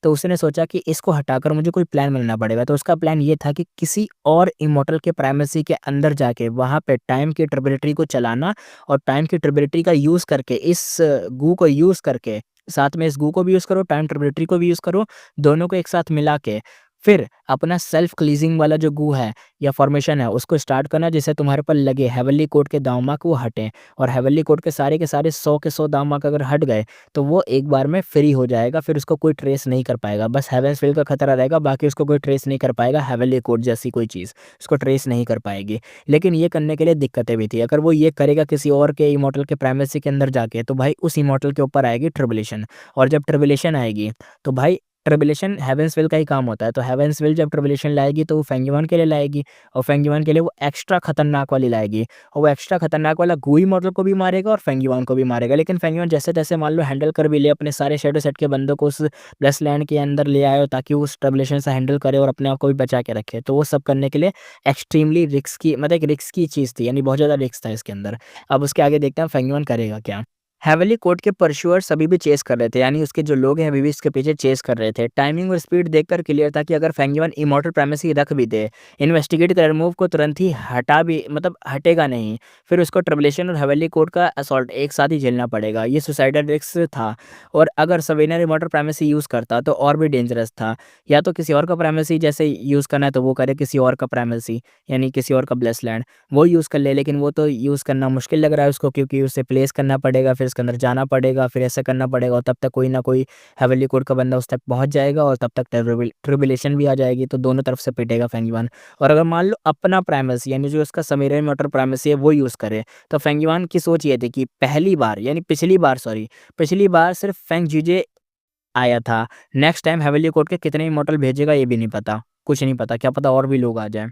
तो उसने सोचा कि इसको हटाकर मुझे कोई प्लान बनाना पड़ेगा, तो उसका प्लान ये था कि किसी और इमॉर्टल के प्राइमेसी के अंदर जाके वहाँ पे टाइम की ट्रिब्यूटरी को चलाना और टाइम की ट्रिब्यूटरी का यूज़ करके इस गू को यूज़ करके साथ में इस गू को भी यूज़ करो, टाइम ट्रिब्यूटरी को भी यूज़ करो, दोनों को एक साथ मिला के फिर अपना सेल्फ क्लीजिंग वाला जो गू है या फॉर्मेशन है उसको स्टार्ट करना, जिससे तुम्हारे पर लगे हेवनली कोड के दावमार्क वो हटें और हेवनली कोड के सारे 100 के 100 दावमार्क अगर हट गए तो वो एक बार में फ्री हो जाएगा, फिर उसको कोई ट्रेस नहीं कर पाएगा। बस हेवेंसफील्ड का खतरा रहेगा, बाकी उसको कोई ट्रेस नहीं कर पाएगा। हेवनली कोड जैसी कोई चीज़ उसको ट्रेस नहीं कर पाएगी। लेकिन ये करने के लिए दिक्कतें भी थी। अगर वो ये करेगा किसी और के इमॉर्टल के प्राइमेसी के अंदर जाके तो भाई उस इमॉर्टल के ऊपर आएगी ट्रिब्यूलेशन और जब ट्रिब्यूलेशन आएगी तो भाई ट्रिब्यूलेशन हेवेंसविल का ही काम होता है। तो हेवेंसविल जब ट्रिब्यूलेशन लाएगी तो वो फेंगयुआन के लिए लाएगी और फेंगयुआन के लिए वो एक्स्ट्रा खतरनाक वाली लाएगी और वो एक्स्ट्रा खतरनाक वाला गुई मॉडल को भी मारेगा और फेंगयुआन को भी मारेगा। लेकिन फेंगयुआन जैसे-तैसे मान लो हैंडल कर भी ले, अपने सारे शैडो सेट के बंदों को उस प्लस लैंड के अंदर ले आए ताकि वो उस ट्रिब्यूलेशन से हैंडल करे और अपने आप को भी बचा के रखे। तो वो सब करने के लिए एक्सट्रीमली रिस्की मतलब एक रिस्की चीज़ थी, यानी बहुत ज़्यादा रिस्क था इसके अंदर। अब उसके आगे देखते हैं फेंगयुआन करेगा क्या? हेवनली कोर्ट के परस्यूअर्स अभी भी चेस कर रहे थे, यानी उसके जो लोग हैं अभी भी इसके पीछे चेस कर रहे थे। टाइमिंग और स्पीड देखकर क्लियर था कि अगर फेंगयुआन इमॉर्टल प्राइमेसी रख भी दे, इन्वेस्टिगेट कर मूव को तुरंत ही हटा भी मतलब हटेगा नहीं। फिर उसको ट्रिब्यूलेशन और हेवनली कोर्ट का असॉल्ट एक साथ ही झेलना पड़ेगा। ये सुसाइडल रिस्क था और अगर सवेनर इमॉर्टल प्राइमेसी यूज़ करता तो और भी डेंजरस था। या तो किसी और का प्राइमेसी जैसे यूज़ करना है तो वो करे किसी और का प्राइमेसी, यानी किसी और का ब्लेस लैंड वो यूज़ कर ले, लेकिन वो तो यूज़ करना मुश्किल लग रहा है उसको क्योंकि उसे प्लेस करना पड़ेगा, फिर इसके अंदर जाना पड़ेगा, फिर ऐसा करना पड़ेगा और तब तक कोई ना कोई हेवनली कोड का बंदा उस तक पहुँच जाएगा और तब तक ट्रिब्यूलेशन भी आ जाएगी, तो दोनों तरफ से पिटेगा फेंगयुआन। और अगर मान लो अपना प्राइमेसी यानी जो उसका समीरन मोटर प्राइमेसी है वो यूज़ करे, तो फेंगयुआन की सोच ये थी कि पहली बार यानी पिछली बार सिर्फ फेंग जीजे आया था। नेक्स्ट टाइम हेवनली कोड के कितने इमॉर्टल भेजेगा ये भी नहीं पता, कुछ नहीं पता, क्या पता और भी लोग आ जाएँ।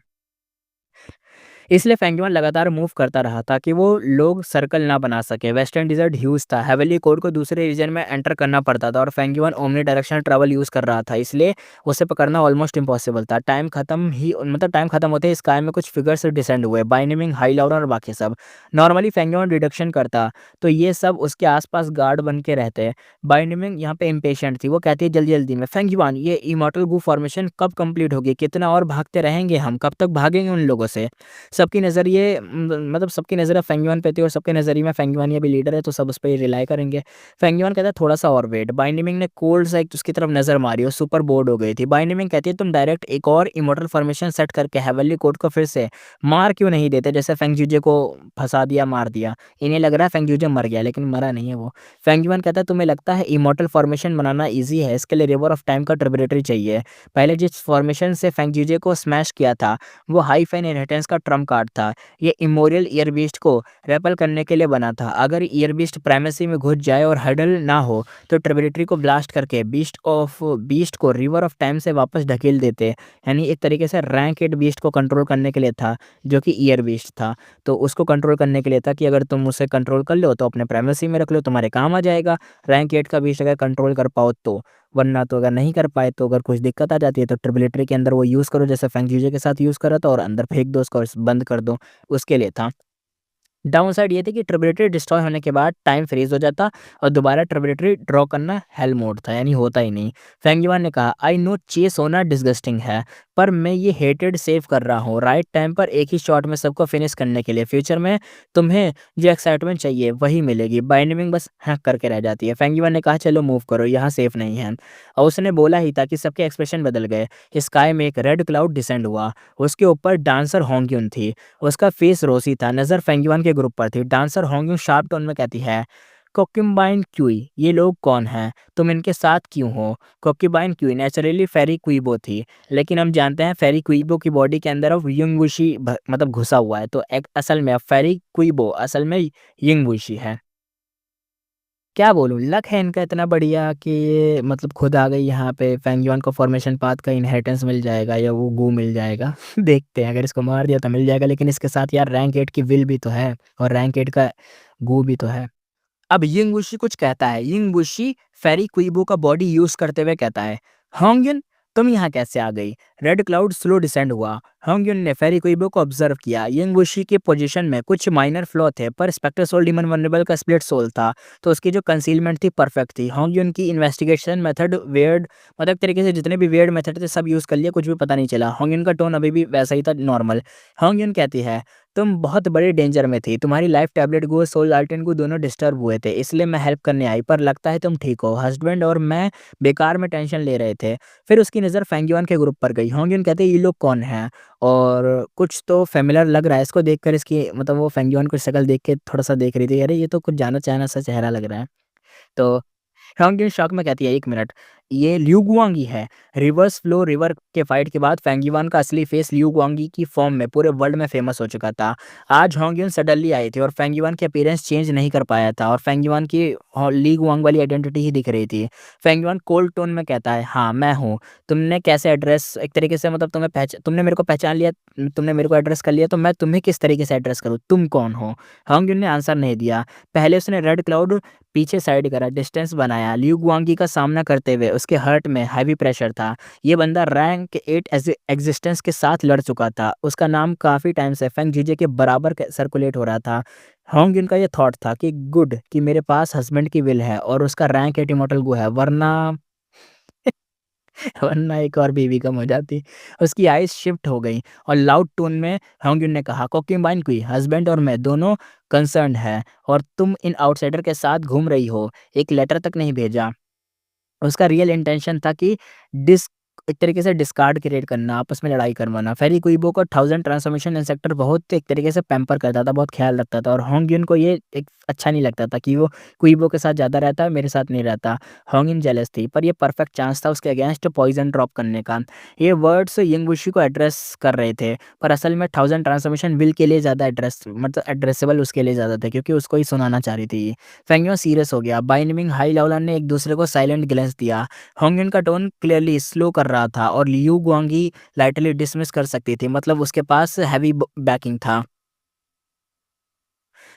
इसलिए फेंगयुआन लगातार मूव करता रहा ताकि वो लोग सर्कल ना बना सके। वेस्टर्न डिज़र्ट ह्यूज था, हेवनली कोड को दूसरे रीजन में एंटर करना पड़ता था और फेंगयुआन ओमनी डायरेक्शनल ट्रैवल यूज़ कर रहा था, इसलिए उसे पकड़ना ऑलमोस्ट इम्पॉसिबल था। टाइम खत्म होते ही स्काई में कुछ फिगर्स डिसेंड हुए, बाइनिमिंग, हाई लाउडर और बाकी सब। नॉर्मली फेंगयुआन रिडक्शन करता तो ये सब उसके आस-पास गार्ड बन के रहते। बाइनिमिंग यहाँ पे इम्पेशेंट थी, वो कहती है जल्दी-जल्दी में, फेंगयुआन ये इमॉर्टल गू फॉर्मेशन कब कंप्लीट होगी? कितना और भागते रहेंगे हम? कब तक भागेंगे उन लोगों से? सबकी नज़र ये मतलब सबकी नज़र अब फेंग युआन पे थी और सबके नज़रिए में फेंग युआन ही अभी लीडर है, तो सब उस पे ही रिलाई करेंगे। फेंग युआन कहता है थोड़ा-सा और वेट। बाई निमिंग ने कोल्ड सा एक उसकी तरफ नज़र मारी और सुपर बोर्ड हो गई थी। बाई निमिंग कहती है तुम डायरेक्ट एक और इमॉर्टल फॉर्मेशन सेट करके हेवनली कोड को फिर से मार क्यों नहीं देते? जैसे फेंग जीजे को फँसा दिया, मार दिया। इन्हें लग रहा है फेंग जीजे मर गया, लेकिन मरा नहीं है वो। फेंग युआन कहता है तुम्हें लगता है इमॉर्टल फॉर्मेशन बनाना ईज़ी है? इसके लिए रिवर ऑफ टाइम का ट्रिब्यूटरी चाहिए। पहले जिस फॉर्मेशन से फेंग जीजे को स्मैश किया था, वो हाई फाइन इनहेरिटेंस का ट्रम्प कार्ड था। ये इमोरियल ईयर बीस्ट को रेपल करने के लिए बना था। अगर ईयर बीस्ट प्राइमेसी में घुस जाए और हर्डल ना हो, तो ट्रिब्यूटरी को ब्लास्ट करके बीस्ट को रिवर ऑफ टाइम से वापस ढकेल देते। यानी एक तरीके से रैंक 8 बीस्ट को कंट्रोल करने के लिए था, जो कि ईयर बीस्ट था। तो उसको कंट्रोल करने के लिए था कि अगर तुम उसे कंट्रोल कर लो तो अपने प्राइमेसी में रख लो, तुम्हारे काम आ जाएगा। रैंक 8 का बीस्ट अगर कंट्रोल कर पाओ तो, वरना तो अगर नहीं कर पाए तो अगर कुछ दिक्कत आ जाती है तो ट्रिब्यूटरी के अंदर वो यूज़ करो, जैसे फेंग जीजे के साथ यूज़ करा था, और अंदर फेंक दो उसको और बंद कर दो, उसके लिए था। डाउनसाइड ये थी कि ट्रिब्यूटरी डिस्ट्रॉय होने के बाद टाइम फ्रीज़ हो जाता और दोबारा ट्रिब्यूटरी ड्रॉ करना हेल मोड था, यानी होता ही नहीं। फेंग युआन ने कहा आई नो चेस होना डिसगस्टिंग है, पर मैं ये हेटेड सेव कर रहा हूँ राइट टाइम पर एक ही शॉट में सबको फिनिश करने के लिए। फ्यूचर में तुम्हें जो एक्साइटमेंट चाहिए वही मिलेगी। बाइंडिंग बस हैक करके रह जाती है। फेंग युआन ने कहा चलो मूव करो, यहाँ सेफ नहीं है। और उसने बोला ही था कि सबके एक्सप्रेशन बदल गए। स्काई में एक रेड क्लाउड डिसेंड हुआ, उसके ऊपर डांसर होंग्युन थी। उसका फेस रोसी था, नज़र फेंग युआन के ग्रुप पर थी। डांसर होंग्युन शार्प टोन में कहती है कोक्युम्बाइन क्यूई, ये लोग कौन हैं? तुम इनके साथ क्यों हो? कोक्युबाइन क्यूई नेचुरली फेरी क्वीबो थी, लेकिन हम जानते हैं फेरी क्वीबो की बॉडी के अंदर अब यंगवुशी मतलब घुसा हुआ है, तो एक असल में अब फेरी क्वीबो असल में यंगवुशी है। क्या बोलूँ, लक है इनका इतना बढ़िया कि ये मतलब खुद आ गई यहाँ पे। फेंग युआन को फॉर्मेशन पाथ का इनहेरिटेंस मिल जाएगा या वो गू मिल जाएगा। देखते हैं, अगर इसको मार दिया तो मिल जाएगा, लेकिन इसके साथ यार रैंक 8 की विल भी तो है और रैंक 8 का गू भी तो है। अब यिंग वुशी कुछ कहता है। यिंग वुशी फेरी क्वीबो का बॉडी यूज करते हुए कहता है होंगयुन तुम यहाँ कैसे आ गई? रेड क्लाउड स्लो डिसेंड हुआ। होंगयुन ने फेरी क्वीबो को ऑब्जर्व किया। यिंग वुशी के पोजीशन में कुछ माइनर फ्लॉ थे, पर स्पेक्टर सोल डीमन वनरेबल का स्प्लिट सोल था, तो उसकी जो कंसीलमेंट थी परफेक्ट थी। होंगयुन की इन्वेस्टिगेशन मेथड वेयर्ड, मतलब एक तरीके से जितने भी वेयर्ड मेथड थे सब यूज कर लिया, कुछ भी पता नहीं चला। होंगयुन का टोन अभी भी वैसा ही था, नॉर्मल। होंगयुन कहती है तुम बहुत बड़े डेंजर में थी, तुम्हारी लाइफ टैबलेट गो सोल आर्टिन को दोनों डिस्टर्ब हुए थे, इसलिए मैं हेल्प करने आई, पर लगता है तुम ठीक हो। हस्बैंड और मैं बेकार में टेंशन ले रहे थे। फिर उसकी नज़र फेंग युआन के ग्रुप पर गई। होंगयुन कहते हैं ये लोग कौन हैं और कुछ तो फेमिलर लग रहा है इसको देखकर। इसकी मतलब वो फेंग युआन की शक्ल देख के थोड़ा सा देख रही थी, अरे ये तो कुछ जाना चाहना सा चेहरा लग रहा है। तो फेंग युआन शॉक में कहती है 1 मिनट, ये लिu गुआंगी है। रिवर्स फ्लो रिवर के फाइट के बाद फेंग युआन का असली फेस लिu गुआंगी की फॉर्म में पूरे वर्ल्ड में फेमस हो चुका था। आज होंग युन सडनली आई थी और फेंग युआन की अपीयरेंस चेंज नहीं कर पाया था और फेंग युआन की ली गुआंग वाली आइडेंटिटी ही दिख रही थी। फेंग युआन कोल्ड टोन में कहता है हाँ मैं हूँ। तुमने कैसे एड्रेस, एक तरीके से मतलब तुमने मेरे को पहचान लिया, तुमने मेरे को एड्रेस कर लिया, तो मैं तुम्हें किस तरीके से एड्रेस करूँ, तुम कौन हो? होंग युन ने आंसर नहीं दिया। पहले उसने रेड क्लाउड पीछे साइड करा, डिस्टेंस बनाया। लिu गुआंगी का सामना करते हुए उसके हार्ट में हैवी प्रेशर था। ये बंदा रैंक 8 एग्जिस्टेंस के साथ लड़ चुका था। उसका नाम काफ़ी टाइम से फेंग जीजे के बराबर सर्कुलेट हो रहा था। होंग युन का ये थॉट था कि गुड कि मेरे पास हस्बैंड की विल है और उसका रैंक 8 इमॉर्टल गो है, वरना वरना एक और बीवी कम हो जाती। उसकी आइज़ शिफ्ट हो गई और लाउड टोन में होंगयुन ने कहा, "कोक्युबाइन क्वी, हस्बैंड और मैं दोनों कंसर्न्ड हैं और तुम इन आउटसाइडर के साथ घूम रही हो। एक लेटर तक नहीं भेजा।" उसका रियल इंटेंशन था कि डिस एक तरीके से डिस्कार्ड क्रिएट करना, आपस में लड़ाई करवाना। फेरी कुइबो को 1000 ट्रांसफॉर्मेशन इंसेक्टर बहुत एक तरीके से पैम्पर करता था, बहुत ख़्याल रखता था और होंगयुन को ये एक अच्छा नहीं लगता था कि वो कुइबो के साथ ज़्यादा रहता है, मेरे साथ नहीं रहता। होंगयुन जेलस थी, पर ये परफेक्ट चांस था उसके अगेंस्ट पॉइज़न ड्रॉप करने का। ये वर्ड्स यिंगवुशी को एड्रेस कर रहे थे, पर असल में 1000 ट्रांसफॉर्मेशन विल के लिए ज़्यादा एड्रेसेबल उसके लिए ज़्यादा थे, क्योंकि उसको ही सुनाना चाह रही थी। फेंगयुन सीरियस हो गया। बाइनिमिंग हाई लाओलान ने एक दूसरे को साइलेंट ग्लेंस दिया। होंगयुन का टोन क्लियरली स्लो कर रहा था और लिu गुआंगी लाइटली डिसमिस कर सकती थी, मतलब उसके पास हैवी बैकिंग था।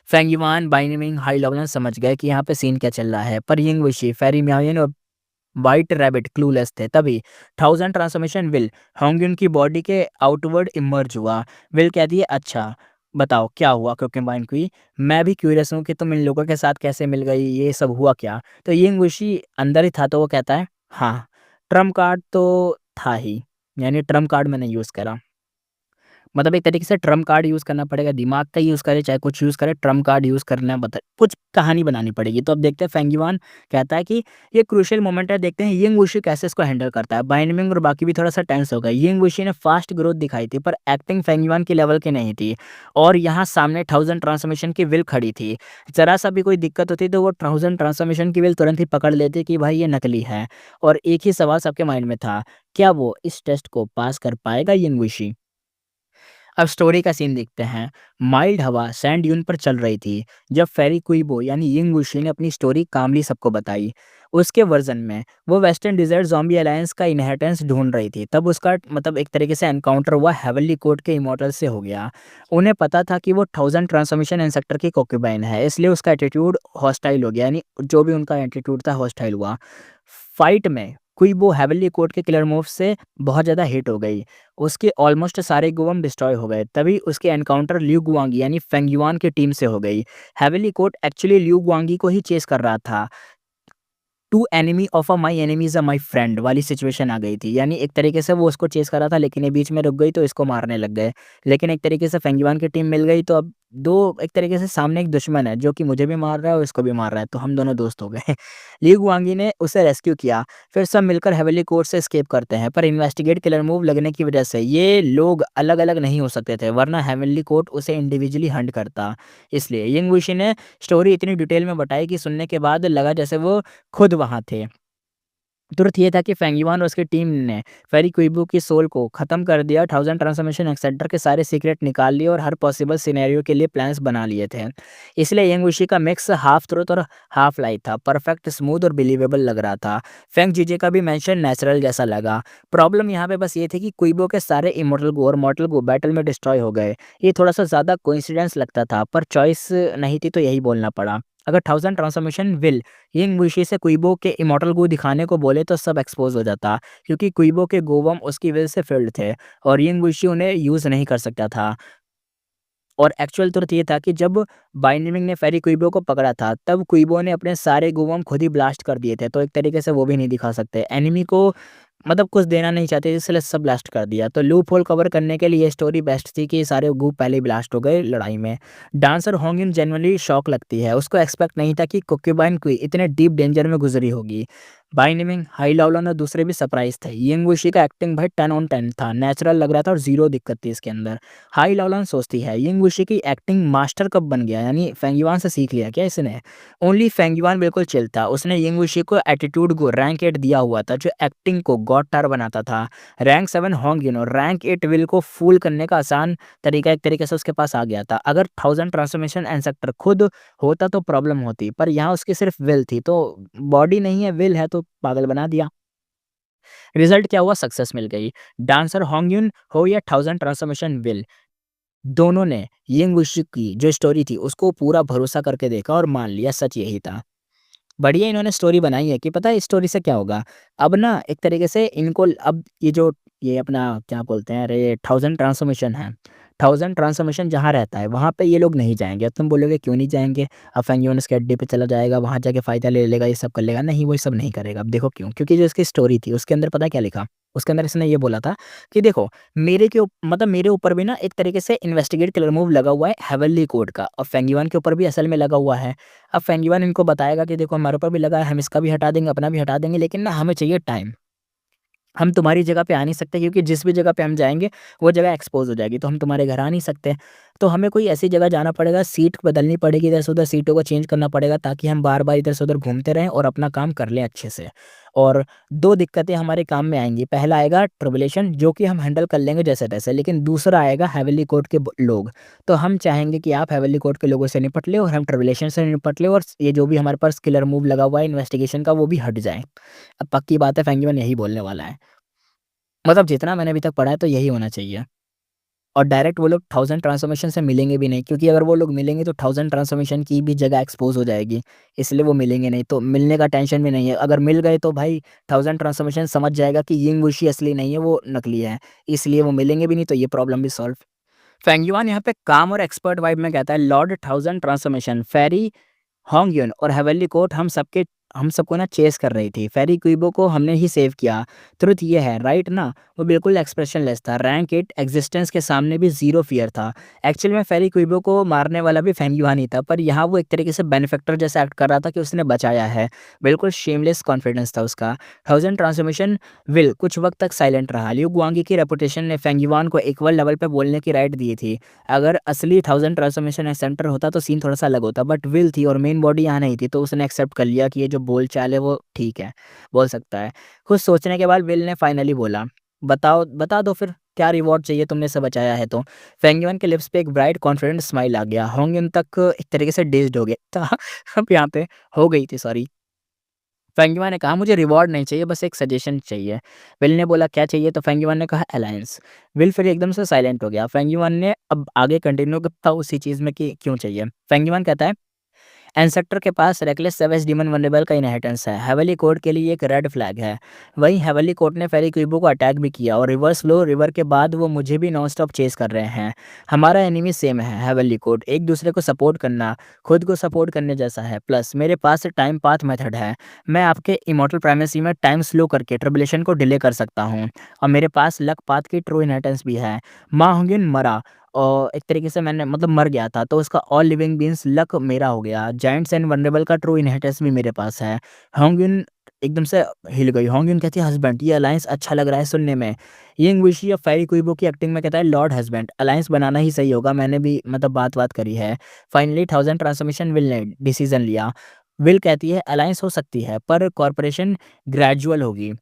फेंग युआन, बाइनिमिंग, हाई लवलन समझ गए कि यहाँ पे सीन क्या चल रहा है, पर यिंगवुशी, फेरी मियाओयन और व्हाइट रैबिट क्लूलेस थे। तभी 1000 ट्रांसफॉर्मेशन विल होंगयुन की बॉडी के आउटवर्ड इमर्ज हुआ। विल कहती है अच्छा बताओ क्या हुआ कोकेम्बाइन क्वी, मैं भी क्यूरियस हूँ कि तुम इन लोगों के साथ कैसे मिल गई, ये सब हुआ क्या? तो यिंगवुशी अंदर ही था, तो वो कहता है हाँ ट्रम्प कार्ड तो था ही, यानी ट्रम्प कार्ड मैंने यूज़ करा। मतलब एक तरीके से ट्रम्प कार्ड यूज़ करना पड़ेगा, दिमाग का यूज़ करे चाहे कुछ यूज़ करे, ट्रम्प कार्ड यूज़ करना बता कुछ कहानी बनानी पड़ेगी। तो अब देखते हैं फेंग युआन कहता है कि ये क्रूशियल मोमेंट है, देखते हैं यिंग वुशी कैसे इसको हैंडल करता है। बाइन मिंग और बाकी भी थोड़ा-सा टेंस हो गए। यिंग वुशी ने फास्ट ग्रोथ दिखाई थी पर एक्टिंग फेंग युआन के लेवल की नहीं थी और यहाँ सामने थाउज़ेंड ट्रांसफॉर्मेशन की विल खड़ी थी। ज़रा-सा भी कोई दिक्कत होती तो वो थाउज़ेंड ट्रांसफॉर्मेशन की विल तुरंत ही पकड़ लेते कि भाई ये नकली है और एक ही सवाल सबके माइंड में था, क्या वो इस टेस्ट को पास कर पाएगा यिंग वुशी? अब स्टोरी का सीन देखते हैं। माइल्ड हवा सैंड ड्यून पर चल रही थी जब फेरी कुइबो यानी यिंग वुशी ने अपनी स्टोरी कामली सबको बताई। उसके वर्जन में वो वेस्टर्न डिजर्ट ज़ॉम्बी अलायंस का इनहेरिटेंस ढूंढ रही थी। तब उसका मतलब एक तरीके से एनकाउंटर हुआ हेवनली कोर्ट के इमॉर्टल से हो गया। उन्हें पता था कि वो थाउज़ेंड ट्रांसफॉर्मेशन इंसेक्टर की कॉन्क्यूबाइन है, इसलिए उसका एटीट्यूड हॉस्टाइल हो गया, यानी जो भी उनका एटीट्यूड था हॉस्टाइल हुआ। फाइट में कुइबो हेवनली कोर्ट के किलर मूव से बहुत ज़्यादा हिट हो गई। उसके ऑलमोस्ट सारे गोवम डिस्ट्रॉय हो गए। तभी उसके एनकाउंटर लिu गुआंगी यानी फेंग युआन की टीम से हो गई। हेवनली कोर्ट एक्चुअली लिu गुआंगी को ही चेस कर रहा था। To enemy of a my enemy is a my friend वाली सिचुएशन आ गई थी। यानी एक तरीके से वो उसको चेस कर रहा था लेकिन ये बीच में रुक गई तो इसको मारने लग गए। लेकिन एक तरीके से फेंग युआन की टीम मिल गई तो अब 2 एक तरीके से सामने एक दुश्मन है जो कि मुझे भी मार रहा है और इसको भी मार रहा है, तो हम दोनों दोस्त हो गए। ली गुआंगी ने उसे रेस्क्यू किया। फिर सब मिलकर हेवनली कोर्ट से एस्केप करते हैं पर इन्वेस्टिगेट किलर मूव लगने की वजह से ये लोग अलग-अलग नहीं हो सकते थे, वरना हेवनली कोर्ट उसे इंडिविजुअली हंट करता। इसलिए यिंग वुशी ने स्टोरी इतनी डिटेल में बताई कि सुनने के बाद लगा जैसे वो खुद वहाँ थे। तुरंत ये था कि फेंग युआन और उसकी टीम ने फेरी कुइबो की सोल को ख़त्म कर दिया, थाउज़ेंड ट्रांसफॉर्मेशन एक्सेंटर के सारे सीक्रेट निकाल लिए और हर पॉसिबल सिनेरियो के लिए प्लान्स बना लिए थे। इसलिए यंग वुशी का मिक्स हाफ ट्रुथ और हाफ लाई था, परफेक्ट, स्मूथ और बिलीवेबल लग रहा था। फेंग जीजे का भी मेंशन नेचुरल जैसा लगा। प्रॉब्लम यहाँ पे बस ये थी कि कुइबो के सारे इमॉर्टल गो और मॉर्टल गो बैटल में डिस्ट्रॉय हो गए। ये थोड़ा-सा ज़्यादा कोइंसिडेंस लगता था पर चॉइस नहीं थी तो यही बोलना पड़ा। अगर थाउज़ेंड ट्रांसफॉर्मेशन विल यिंग वुशी से कुइबो के इमॉर्टल गो दिखाने को बोले तो सब एक्सपोज़ हो जाता, क्योंकि कुइबो के गोवम उसकी विल से फिल्ड थे और यिंग वुशी उन्हें यूज़ नहीं कर सकता था। और एक्चुअल ट्रुथ ये था कि जब बाइंडमिंग ने फेरी कुइबो को पकड़ा था, तब कुइबो ने अपने सारे गोवम खुद ही ब्लास्ट कर दिए थे, तो एक तरीके से वो भी नहीं दिखा सकते। एनिमी को मतलब कुछ देना नहीं चाहते इसलिए सब ब्लास्ट कर दिया। तो लूप होल कवर करने के लिए ये स्टोरी बेस्ट थी कि सारे गू पहले ही ब्लास्ट हो गए लड़ाई में। डांसर होंगिन जेनुइनली शॉक लगती है। उसको एक्सपेक्ट नहीं था कि कोक्यूबाइन क्वी इतने डीप डेंजर में गुज़री होगी। बाइंडमिंग, हाई लाओलन और दूसरे भी सरप्राइज़ थे। यिंग वुशी का एक्टिंग भाई 10 ऑन 10 था, नेचुरल लग रहा था और ज़ीरो दिक्कत थी इसके अंदर। हाई लाओलन सोचती है, यिंग वुशी की एक्टिंग मास्टर कब बन गया, यानी फेंग युआन से सीख लिया क्या इसने? ओनली फेंग युआन बिल्कुल चिल था। उसने यिंग वुशी को एटीट्यूड को रैंक 8 दिया हुआ था, जो एक्टिंग को गॉड टायर बनाता था। रैंक 7 होंगिन और रैंक 8 विल को फूल करने का आसान तरीका एक तरीके से उसके पास आ गया था। अगर थाउज़ेंड ट्रांसफॉर्मेशन एंसेक्टर खुद होता तो प्रॉब्लम होती, पर यहाँ उसकी सिर्फ विल थी, तो बॉडी नहीं है विल है तो पागल बना दिया। रिजल्ट क्या हुआ? सक्सेस मिल गई। डांसर होंगयुन हो या थाउज़ेंड ट्रांसफॉर्मेशन विल, दोनों ने यिंग वुशी की जो स्टोरी थी उसको पूरा भरोसा करके देखा और मान लिया सच यही था। बढ़िया इन्होंने स्टोरी बनाई है कि पता है इस स्टोरी से क्या होगा? अब ना एक तरीके से इनको अब ये अपना क्या बोलते हैं, अरे थाउज़ेंड ट्रांसफॉर्मेशन है। थाउज़ेंड ट्रांसफॉर्मेशन जहाँ रहता है वहाँ पे ये लोग नहीं जाएँगे। अब तुम बोलोगे क्यों नहीं जाएँगे? अब फेंगियोन उसके अड्डे पे चला जाएगा, वहाँ जाके फ़ायदा ले लेगा, ये सब कर लेगा। नहीं, वो ये सब नहीं करेगा। अब देखो क्यों? क्योंकि जो इसकी स्टोरी थी उसके अंदर पता है क्या लिखा? उसके अंदर इसने ये बोला था कि देखो मेरे ऊपर भी ना एक तरीके से इन्वेस्टिगेट किलर मूव लगा हुआ है हेवनली कोड का और फेंगियोन के ऊपर भी असल में लगा हुआ है। अब फेंगिवान इनको बताएगा कि देखो हमारे ऊपर भी लगा है, हम इसका भी हटा देंगे, अपना भी हटा देंगे, लेकिन ना हमें चाहिए टाइम। हम तुम्हारी जगह पे आ नहीं सकते क्योंकि जिस भी जगह पे हम जाएँगे, वो जगह एक्सपोज़ हो जाएगी, तो हम तुम्हारे घर आ नहीं सकते। तो हमें कोई ऐसी जगह जाना पड़ेगा, सीट बदलनी पड़ेगी, इधर से उधर सीटों को चेंज करना पड़ेगा ताकि हम बार-बार इधर से उधर घूमते रहें और अपना काम कर लें अच्छे से। और 2 दिक्कतें हमारे काम में आएँगी, पहला आएगा ट्रिब्यूलेशन जो कि हम हैंडल कर लेंगे जैसे-तैसे, लेकिन दूसरा आएगा हेवनली कोर्ट के ब लोग। तो हम चाहेंगे कि आप हेवनली कोर्ट के लोगों से निपट लें और हम ट्रिब्यूलेशन से निपट लें और ये जो भी हमारे पास किलर मूव लगा हुआ है इन्वेस्टिगेशन का, वो भी हट जाए। अब पक्की बात है फेंगिवन यही बोलने वाला है। मतलब जितना मैंने अभी तक पढ़ा है तो यही होना चाहिए। और डायरेक्ट वो लोग थाउज़ेंड ट्रांसफॉर्मेशन से मिलेंगे भी नहीं, क्योंकि अगर वो लोग मिलेंगे तो थाउज़ेंड ट्रांसफॉर्मेशन की भी जगह एक्सपोज़ हो जाएगी, इसलिए वो मिलेंगे नहीं, तो मिलने का टेंशन भी नहीं है। अगर मिल गए तो भाई थाउज़ेंड ट्रांसफॉर्मेशन समझ जाएगा कि यिंग वुशी असली नहीं है, वो नकली है, इसलिए वो मिलेंगे भी नहीं, तो ये प्रॉब्लम भी सॉल्व। फेंग युआन यहाँ पे काम और एक्सपर्ट वाइब में कहता है, लॉर्ड थाउज़ेंड ट्रांसफॉर्मेशन, फेरी, होंगयुन और हेवनली कोर्ट हम सबको ना चेस कर रही थी। फेरी क्यूबो को हमने ही सेव किया। ट्रुथ ये है, राइट ना? वो बिल्कुल एक्सप्रेशनलेस था। रैंक 8 एक्जिस्टेंस के सामने भी ज़ीरो फ़ियर था। एक्चुअल में फेरी क्यूबो को मारने वाला भी फेंग युआन ही था, पर यहाँ वो एक तरीके से बेनिफैक्टर जैसा एक्ट कर रहा था कि उसने बचाया है। बिल्कुल शेमलेस कॉन्फिडेंस था उसका। थाउज़ेंड ट्रांसफॉर्मेशन विल कुछ वक़्त तक साइलेंट रहा। लिू गुआंगी की रेपुटेशन ने फेंग युआन को इक्वल लेवल पे बोलने की राइट दी थी। अगर असली थाउज़ेंड ट्रांसफॉर्मेशन सेंटर होता तो सीन थोड़ा-सा अलग होता, बट विल थी और मेन बॉडी यहाँ नहीं थी, तो उसने एक्सेप्ट कर लिया कि ये जो बोल-चाल है वो ठीक है, बोल सकता है। कुछ सोचने के बाद विल ने फाइनली बोला, बता दो फिर क्या रिवॉर्ड चाहिए, तुमने इसे बचाया है तो। फेंग युआन के लिप्स पे एक ब्राइट कॉन्फिडेंट स्माइल आ गया। होंग यून तक एक तरीके से डेज़्ड हो गया था। अब यहाँ पे हो गई थी, सॉरी। फेंग युआन ने कहा, मुझे रिवॉर्ड नहीं चाहिए, बस एक सजेशन चाहिए। विल ने बोला, क्या चाहिए? तो फेंग युआन ने कहा, अलायंस। विल फिर एकदम से साइलेंट हो गया। फेंग युआन ने अब आगे कंटिन्यू था उसी चीज़ में कि क्यों चाहिए। फेंग युआन कहता है, एंसेक्टर के पास रेकलेस सेवेज डीमन वनरेबल का इनहेरिटेंस है। हेवली कोड के लिए एक रेड फ्लैग है। वहीं हेवली कोड ने फेरी क्यूबो को अटैक भी किया और रिवर्स फ्लो रिवर के बाद वो मुझे भी नॉन स्टॉप चेस कर रहे हैं। हमारा एनिमी सेम है, हेवली कोड। एक दूसरे को सपोर्ट करना खुद को सपोर्ट करने जैसा है। प्लस मेरे पास टाइम पाथ मेथड है। मैं आपके इमॉर्टल प्राइमेसी में टाइम स्लो करके ट्रिबुलेशन को डिले कर सकता हूँ। और मेरे पास लक पाथ की ट्रू इनहेरिटेंस भी है। मा होंगिन मरा और एक तरीके से मैंने मतलब मर गया था, तो उसका ऑल लिविंग बीइंग्स लक मेरा हो गया। जायंट्स एंड वल्नरेबल का ट्रू इनहेरिटेंस भी मेरे पास है। होंगिन एकदम से हिल गई। होंगिन कहती है, हस्बैंड, ये अलायंस अच्छा लग रहा है सुनने में। यिंग विशी और फेरी कुइबो की एक्टिंग में कहता है, लॉर्ड हस्बैंड, अलायंस बनाना ही सही होगा, मैंने भी मतलब बात करी है। फाइनली थाउज़ेंड ट्रांसफॉर्मेशन विल ने डिसीजन लिया। विल कहती है, अलायंस हो सकती है पर कॉर्पोरेशन ग्रेजुअल होगी।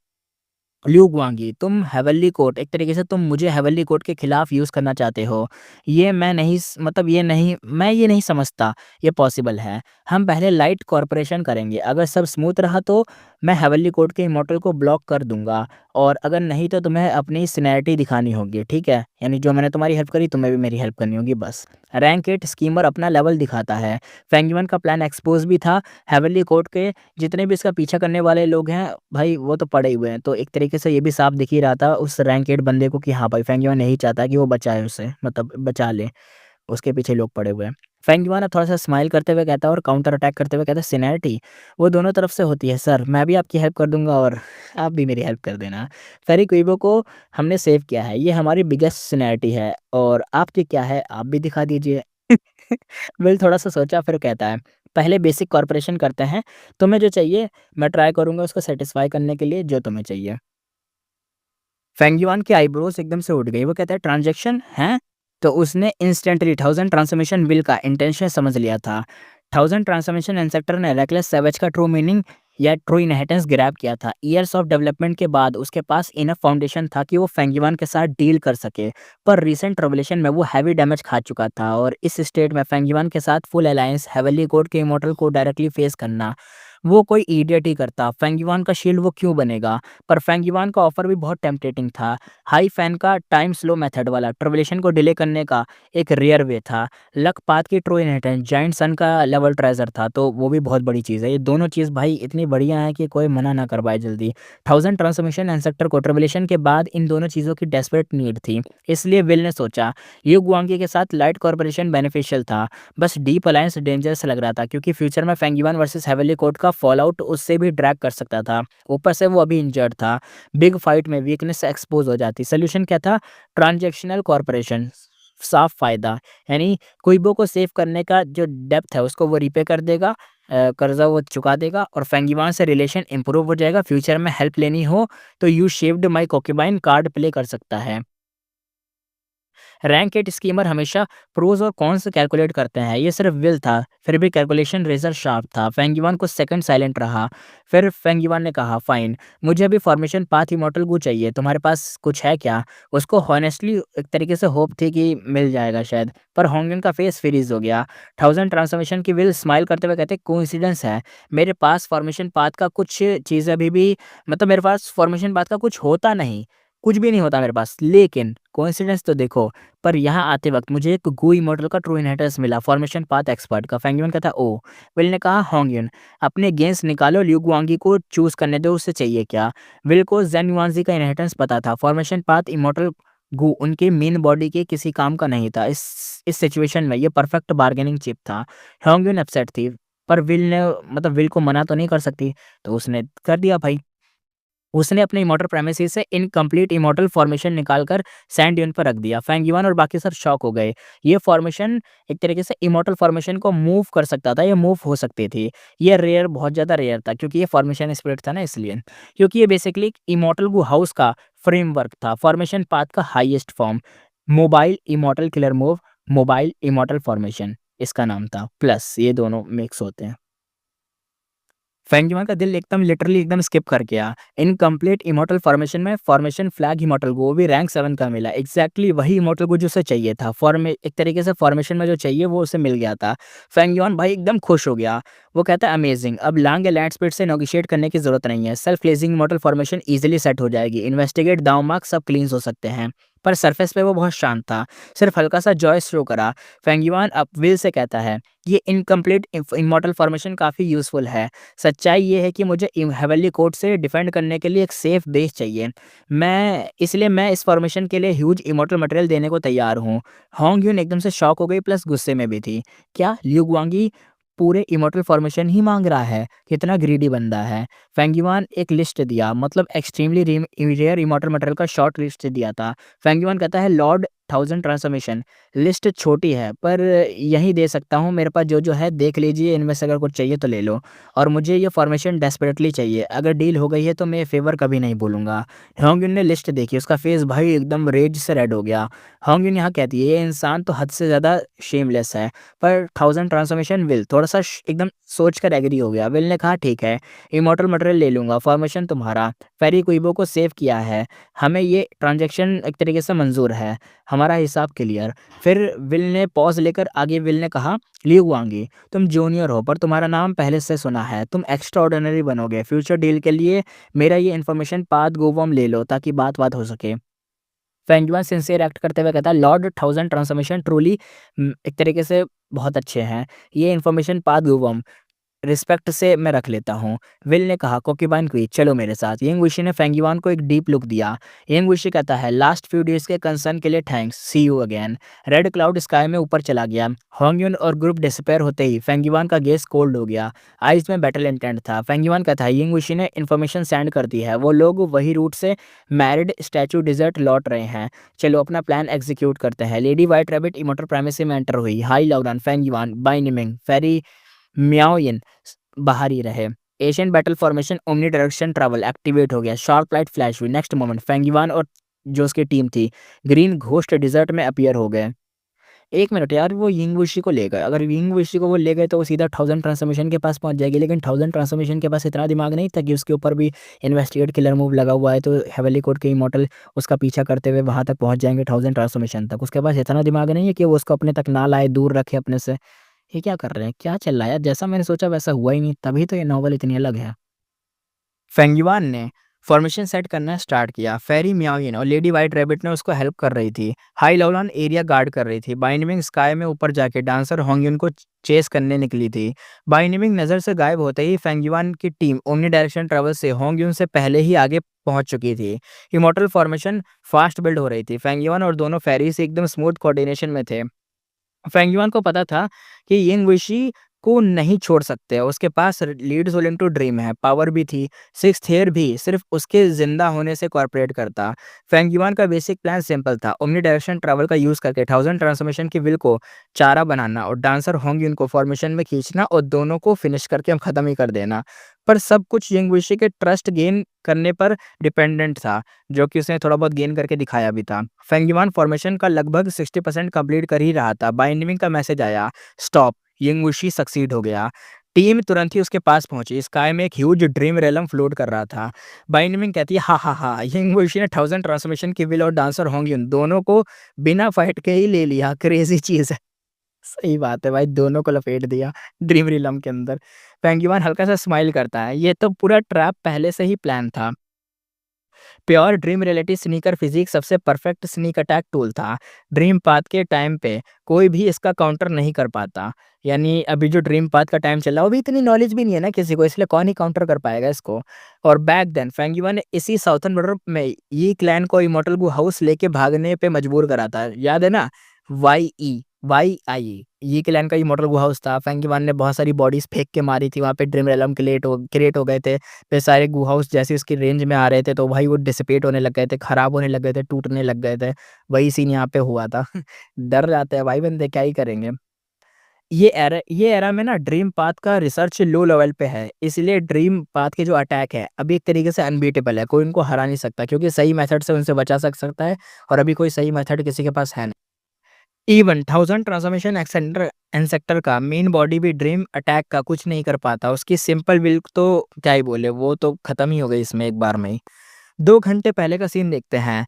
ल्यू गुआंगी, तुम हेवनली कोर्ट एक तरीके से तुम मुझे हेवनली कोर्ट के खिलाफ यूज़ करना चाहते हो। ये मैं नहीं स मतलब ये नहीं समझता ये पॉसिबल है। हम पहले लाइट कॉर्पोरेशन करेंगे, अगर सब स्मूथ रहा तो मैं हेवनली कोर्ट के इमॉर्टल को ब्लॉक कर दूँगा, और अगर नहीं तो तुम्हें अपनी सीनियरिटी दिखानी होगी, ठीक है? यानी जो मैंने तुम्हारी हेल्प करी, तुम्हें भी मेरी हेल्प करनी होगी, बस। रैंक 8 स्कीमर अपना लेवल दिखाता है। फेंग युआन का प्लान एक्सपोज़ भी था। हेवनली कोर्ट के जितने भी इसका पीछा करने वाले लोग हैं, भाई वो तो पड़े हुए हैं। तो एक तरीके से ये भी साफ दिख ही रहा था उस रैंक 8 बंदे को कि हाँ भाई, फेंग युआन नहीं चाहता कि वो बचाए उसे, मतलब बचा ले। उसके पीछे लोग पड़े हुए हैं। फेंग युआन थोड़ा-सा स्माइल करते हुए कहता है और काउंटर अटैक करते हुए कहता है, सीनियरिटी वो दोनों तरफ से होती है सर, मैं भी आपकी हेल्प कर दूँगा और आप भी मेरी हेल्प कर देना। फेरी क्यूबो को हमने सेव किया है, ये हमारी बिगेस्ट सीनियरिटी है, और आपकी क्या है, आप भी दिखा दीजिए। विल थोड़ा-सा सोचा फिर कहता है, पहले बेसिक कॉर्पोरेशन करते हैं, तुम्हें जो चाहिए मैं ट्राई करूँगा उसको सैटिस्फाई करने के लिए जो तुम्हें चाहिए। फेंग युआन की आईब्रोज एकदम से उठ गई। वो कहता है, ट्रांज़ैक्शन हैं? तो उसने इंस्टेंटली थाउज़ेंड ट्रांसफॉर्मेशन विल का इंटेंशन समझ लिया था। थाउज़ेंड ट्रांसफॉर्मेशन इंसेक्टर ने रेकलेस सैवेज का ट्रू मीनिंग या ट्रू इनहेरिटेंस ग्रैब किया था। ईयर्स ऑफ डेवलपमेंट के बाद उसके पास इनफ फाउंडेशन था कि वो फेंग युआन के साथ डील कर सके। पर रीसेंट रेवोल्यूशन में वो हैवी डैमेज खा चुका था, और इस स्टेट में फेंग युआन के साथ फुल अलायंस हेवनली कोड के इमॉर्टल को डायरेक्टली फेस करना, वो कोई इडियट ही करता। फेंग युआन का शील्ड वो क्यों बनेगा? पर फेंग युआन का ऑफर भी बहुत टेम्पटेटिंग था। हाई फैन का टाइम स्लो मेथड वाला ट्रिबुलेशन को डिले करने का एक रेयर वे था। लक पाथ की ट्रू इनहेरिटेंस, जायंट सन का लेवल ट्रेजर था, तो वो भी बहुत बड़ी चीज़ है। ये दोनों चीज़ भाई इतनी बढ़िया है कि कोई मना ना कर पाए जल्दी। थाउज़ेंड ट्रांसफॉर्मेशन एंसेक्टर को ट्रिबुलेशन के बाद इन दोनों चीज़ों की डेस्परेट नीड थी। इसलिए विल ने सोचा, यू गुआंगी के साथ लाइट कॉर्पोरेशन बेनिफिशियल था, बस डीप अलायंस डेंजरस लग रहा था, क्योंकि फ्यूचर में Feng yuan versus heavenly court का फॉलआउट उससे भी ड्रैग कर सकता था। ऊपर से वो अभी इंजर्ड था, बिग फाइट में वीकनेस एक्सपोज हो जाती। सोल्यूशन क्या था? ट्रांजैक्शनल कॉर्पोरेशन, साफ फायदा, यानी कुइबो को सेव करने का जो डेप्थ है उसको वो रीपे कर देगा, कर्जा वो चुका देगा, और फेंगिवान से रिलेशन इंप्रूव हो जाएगा। फ्यूचर में हेल्प लेनी हो तो यू शेव्ड माई कोकेबाइन कार्ड प्ले कर सकता है। रैंक 8 स्कीमर हमेशा प्रोज और कॉन्स कैलकुलेट करते हैं, ये सिर्फ विल था, फिर भी कैलकुलेशन रेजर शार्प था। फेंगिवान कुछ सेकंड साइलेंट रहा, फिर फेंगिवान ने कहा, फाइन, मुझे अभी फॉर्मेशन पाथ इमॉर्टल गू चाहिए, तुम्हारे पास कुछ है क्या? उसको हॉनेस्टली एक तरीके से होप थी कि मिल जाएगा शायद, पर होंगन का फेस फ्रीज हो गया। थाउज़ेंड ट्रांसफॉर्मेशन की विल स्माइल करते हुए कहते, कोइंसिडेंस है, मेरे पास फॉर्मेशन पाथ का कुछ चीज़ अभी भी, मतलब मेरे पास फॉर्मेशन पाथ का कुछ होता नहीं, कुछ भी नहीं होता मेरे पास, लेकिन कोइंसिडेंस तो देखो। पर यहाँ आते वक्त मुझे एक गुई मॉडल का ट्रू इनहेरिटेंस मिला, फॉर्मेशन पाथ एक्सपर्ट का। फेंगयुन कहता, ओ। विल ने कहा, होंगयुन, अपने गेंस निकालो, ल्यू गुआंगी को चूज करने दो, उससे चाहिए क्या? विल को जेन युआनजी का इनहेरिटेंस पता था, फॉर्मेशन पाथ इमॉर्टल गु उनके मेन बॉडी के किसी काम का नहीं था। इस सिचुएशन में ये परफेक्ट बार्गेनिंग चिप था। होंगयुन अपसेट थी। पर विल को मना तो नहीं कर सकती, तो उसने कर दिया भाई। उसने अपने इमॉर्टल प्रेमिसेस से इनकम्प्लीट इमॉर्टल फॉर्मेशन निकाल कर सैंड ड्यून पर रख दिया। फेंग युआन और बाकी सब शॉक हो गए। ये फॉर्मेशन एक तरीके से इमॉर्टल फॉर्मेशन को मूव कर सकता था, ये मूव हो सकती थी। ये रेयर, बहुत ज़्यादा रेयर था क्योंकि ये फॉर्मेशन स्पिरिट था ना इसलिए। क्योंकि ये बेसिकली एक इमॉर्टल गू हाउस का फ्रेमवर्क था, फॉर्मेशन पाथ का highest form. Mobile immortal killer move, mobile immortal formation इसका नाम था, प्लस ये दोनों मिक्स होते हैं। फेंगयुआन का दिल एकदम लिटरली एकदम स्किप कर गया। इनकम्प्लीट इमॉर्टल फॉर्मेशन में फॉर्मेशन फ्लैग इमॉर्टल गो, वो भी रैंक 7 का मिला। एग्ज़ैक्टली वही इमॉर्टल गो जो उसे चाहिए था। एक तरीके से फॉर्मेशन में जो चाहिए वो उसे मिल गया था। फेंगयुआन भाई एकदम खुश हो गया। वो कहता है अमेजिंग, अब लांग या लैंड स्पीड से नेगोशिएट करने की ज़रूरत नहीं है। Self cleansing immortal formation easily set हो जाएगी। इन्वेस्टिगेट, दांव मार्क सब क्लीन्स हो सकते हैं। पर सरफेस पे वो बहुत शांत था, सिर्फ हल्का-सा जॉय शो करा। फेंगयुआन अब विल से कहता है, ये इनकम्प्लीट इमॉर्टल फॉर्मेशन काफ़ी यूज़फुल है। सच्चाई ये है कि मुझे हेवनली कोर्ट से डिफेंड करने के लिए एक सेफ बेस चाहिए। मैं इस फॉर्मेशन के लिए ह्यूज इमॉर्टल मटेरियल देने को तैयार हूँ। होंग यून एकदम से शॉक हो गई प्लस गुस्से में भी थी। क्या ल्यू गुआंगी पूरे इमॉर्टल फॉर्मेशन ही माँग रहा है? कितना ग्रीडी बंदा है। फेंगयुआन एक लिस्ट दिया, मतलब एक्सट्रीमली रेयर इमॉर्टल मटेरियल का शॉर्ट लिस्ट दिया था। फेंगयुआन कहता है लॉर्ड 1000 ट्रांसफॉर्मेशन, लिस्ट छोटी है पर यहीं दे सकता हूँ, मेरे पास जो-जो है देख लीजिए, इनमें से अगर कुछ चाहिए तो ले लो। और मुझे ये फॉर्मेशन डेस्परेटली चाहिए, अगर डील हो गई है तो मैं फ़ेवर कभी नहीं भूलूँगा। होंगयुन ने लिस्ट देखी, उसका फेस भाई एकदम रेज से रेड हो गया। होंगयुन यहाँ कहती है ये इंसान तो हद से ज़्यादा शेमलेस है, पर 1000 ट्रांसफॉर्मेशन विल थोड़ा-सा एकदम सोच कर एग्री हो गया। विल ने कहा ठीक है, इमॉर्टल मटेरियल ले लूँगा, फॉर्मेशन तुम्हारा। फेरी कुइबो को सेव किया है, हमें ये ट्रांज़ैक्शन एक तरीके से मंज़ूर है, हमारा हिसाब क्लियर। फिर विल ने पॉज़ लेकर आगे विल ने कहा, लियू गुआंगी, तुम जूनियर हो पर तुम्हारा नाम पहले से सुना है, तुम एक्स्ट्राऑर्डिनरी बनोगे। फ्यूचर डील के लिए मेरा ये इन्फॉर्मेशन पाथ गोवम ले लो ताकि बात-वात हो सके। फेंगयुआन सिंसियर एक्ट करते हुए कहता है लॉर्ड 1000 ट्रांसफॉर्मेशन ट्रूली एक तरीके से बहुत अच्छे हैं। ये इन्फॉर्मेशन पाथ गोवम रिस्पेक्ट से मैं रख लेता हूँ। विल ने कहा कोकीबान क्वी चलो मेरे साथ। यिंग विशी ने फेंगयुआन को एक डीप लुक दिया। यिंग विशी कहता है लास्ट फ्यू डेज़ के कंसर्न के लिए thanks, see you again. Red Cloud sky में ऊपर चला गया। होंगयुन और ग्रुप डिसअपीयर होते ही फेंगयुआन का गेस कोल्ड हो गया। आइज़ में बैटल इंटेंट था। फेंगयुआन कहता है यिंग विशी ने इन्फॉर्मेशन सेंड कर दी है। वो लोग वही रूट से मैरिड स्टैचू डिजर्ट लौट रहे हैं। चलो अपना प्लान एग्जीक्यूट करते हैं। Lady white rabbit immortal primacy में एंटर हुई। हाई लॉकडाउन फेंगयुआन बाय निमिंग फेरी म्याओयिन बाहर ही रहे। Asian battle formation omni direction travel activate हो गया। शार्प लाइट फ्लैश हुई। नेक्स्ट मोमेंट फेंगयुआन और जो उसकी टीम थी ग्रीन घोस्ट डिजर्ट में अपीयर हो गए। 1 मिनट यार, वो यिंग वुशी को ले गए, अगर यिंग वुशी को वो ले गए तो वो सीधा 1000 ट्रांसफॉर्मेशन के पास पहुँच जाएगी, लेकिन 1000 ट्रांसफॉर्मेशन के पास इतना दिमाग नहीं था कि उसके ऊपर भी इन्वेस्टिगेट किलर मूव लगा हुआ है, तो हेवनली कोर्ट के इमॉर्टल उसका पीछा करते हुए वहाँ तक पहुँच जाएँगे 1000 ट्रांसफॉर्मेशन तक। उसके पास इतना दिमाग नहीं है कि वो उसको अपने तक ना लाए, दूर रखे अपने से। ये क्या कर रहे हैं? क्या चल रहा है यार? जैसा मैंने सोचा वैसा हुआ ही नहीं, तभी तो ये नॉवल इतनी अलग है। फेंगयुआन ने फॉर्मेशन सेट करना स्टार्ट किया। फेरी मियाओयिन और लेडी व्हाइट रैबिट ने उसको हेल्प कर रही थी। हाई लौलान एरिया गार्ड कर रही थी। बाइनिमिंग स्काई में ऊपर जाके डांसर होंगयुन को चेस करने निकली थी। बाइनिमिंग नज़र से गायब होते ही फेंगयुआन की टीम ओमनी डायरेक्शन ट्रैवल से होंगयुन से पहले ही आगे पहुंच चुकी थी। इमॉर्टल फॉर्मेशन फास्ट बिल्ड हो रही थी। फेंगयुआन और दोनों फेरीज एकदम स्मूथ कोऑर्डिनेशन में थे। फेंगयुआन को पता था कि यिंग विशी को नहीं छोड़ सकते। उसके पास लीड सोलिंग टू ड्रीम है, पावर भी थी, सिक्स्थ हेयर भी सिर्फ उसके जिंदा होने से कॉर्पोरेट करता। फेंगयुआन का बेसिक प्लान सिंपल था, ओमनी डायरेक्शन ट्रैवल का यूज करके 1000 ट्रांसफॉर्मेशन की विल को चारा बनाना और डांसर होंगयुन को फॉर्मेशन में खींचना और दोनों को फिनिश करके हम खत्म ही कर देना। पर सब कुछ यिंग विशी के ट्रस्ट गेन करने पर डिपेंडेंट था, जो कि उसने थोड़ा बहुत गेन करके दिखाया भी था। फेंगयुआन फॉर्मेशन का लगभग 60% कंप्लीट कर ही रहा था। बाइंडिंग का मैसेज आया, स्टॉप, यिंग वुशी सक्सीड हो गया। टीम तुरंत ही उसके पास पहुंची। स्काई में एक ह्यूज ड्रीम रेलम फ्लोट कर रहा था। बाइंडिंग कहती है, हा हा हा, यिंग वुशी ने 1000 ट्रांसफॉर्मेशन की विल और डांसर होंगयुन दोनों को बिना फाइट के ही ले लिया। क्रेजी चीज है। सही बात है भाई, दोनों को लपेट दिया ड्रीम रिलम के अंदर। पेंगुइन हल्का सा स्माइल करता है, ये तो पूरा ट्रैप पहले से ही प्लान था। Pure dream reality sneaker physics सबसे परफेक्ट स्नीक अटैक टूल था। ड्रीम पाथ के टाइम पे कोई भी इसका काउंटर नहीं कर पाता। यानी अभी जो ड्रीम पाथ का टाइम चल रहा है, वो भी इतनी नॉलेज भी नहीं है ना किसी को, इसलिए कौन ही काउंटर कर पाएगा इसको। और बैक देन फेंगयुआ ने इसी साउथर्न बॉर्डर में ये क्लैन को इमॉर्टल गू हाउस लेके भागने पे मजबूर करा था। याद है ना? वाई ई, वाई आई यी क्लैन का इमॉर्टल गुहा हाउस था। फेंगिवान ने बहुत सारी बॉडीज़ फेंक के मारी थी वहाँ पे, ड्रीम रेलम क्रिएट हो गए थे। फिर सारे गुहा हाउस जैसे उसकी रेंज में आ रहे थे तो भाई वो डिसिपेट होने लग गए थे, खराब होने लग गए थे, टूटने लग गए थे। वही सीन यहाँ पे हुआ था। डर जाते हैं भाई बंदे, क्या ही करेंगे। ये एरा में ना ड्रीम पाथ का रिसर्च लो लेवल पे है, इसलिए ड्रीम पाथ के जो अटैक है अभी एक तरीके से अनबीटेबल है, कोई उनको हरा नहीं सकता क्योंकि सही मेथड से उनसे बचा सकता है और अभी कोई सही मेथड किसी के पास है नहीं। इवन 1000 ट्रांसफॉर्मेशन एंसेक्टर का मेन बॉडी भी ड्रीम अटैक का कुछ नहीं कर पाता, उसकी सिंपल विल तो क्या ही बोले, वो तो खत्म ही हो गई इसमें एक बार में ही। 2 घंटे पहले का सीन देखते हैं।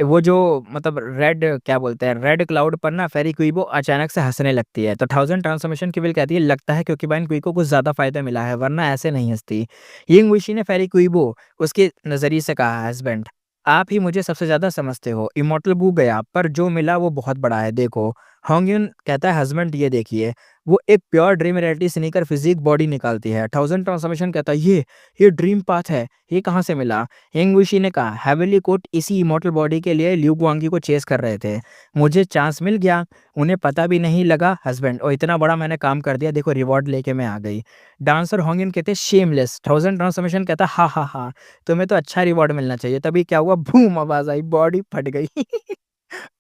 वो जो मतलब रेड क्या बोलते हैं, रेड क्लाउड पर ना फेरी क्वीबो अचानक से हंसने लगती है तो 1000 ट्रांसफॉर्मेशन की विल कहती है लगता है क्योंकि बाइन क्वी को कुछ ज्यादा फायदा मिला है वरना ऐसे नहीं हंसती। यिंग विशी ने फेरी क्वीबो उसके नजरिए से कहा, हस्बैंड आप ही मुझे सबसे ज्यादा समझते हो, इमोर्टल बू गया पर जो मिला वो बहुत बड़ा है, देखो। होंगयुन कहता है, हस्बैंड ये देखिए, वो एक pure dream reality sneaker physique body निकालती है। 1000 ट्रांसफॉर्मेशन कहता है ये ड्रीम पाथ है, ये कहाँ से मिला? यंग विशी ने कहा, हेवनली कोट इसी इमॉर्टल बॉडी के लिए ल्यू गुआंगी को चेस कर रहे थे, मुझे चांस मिल गया, उन्हें पता भी नहीं लगा हस्बैंड, और इतना बड़ा मैंने काम कर दिया, देखो रिवॉर्ड लेके मैं आ गई। डांसर होंगिन कहते शेमलेस। 1000 ट्रांसफॉर्मेशन कहता हा हा हा, तुम्हें तो अच्छा रिवॉर्ड मिलना चाहिए। तभी क्या हुआ, बूम आवाज आई, बॉडी फट गई।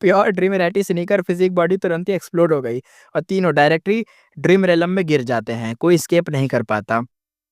Pure dream reality sneaker physique body तुरंत ही एक्सप्लोड हो गई और तीनों डायरेक्टली ड्रीम रेलम में गिर जाते हैं, कोई स्केप नहीं कर पाता।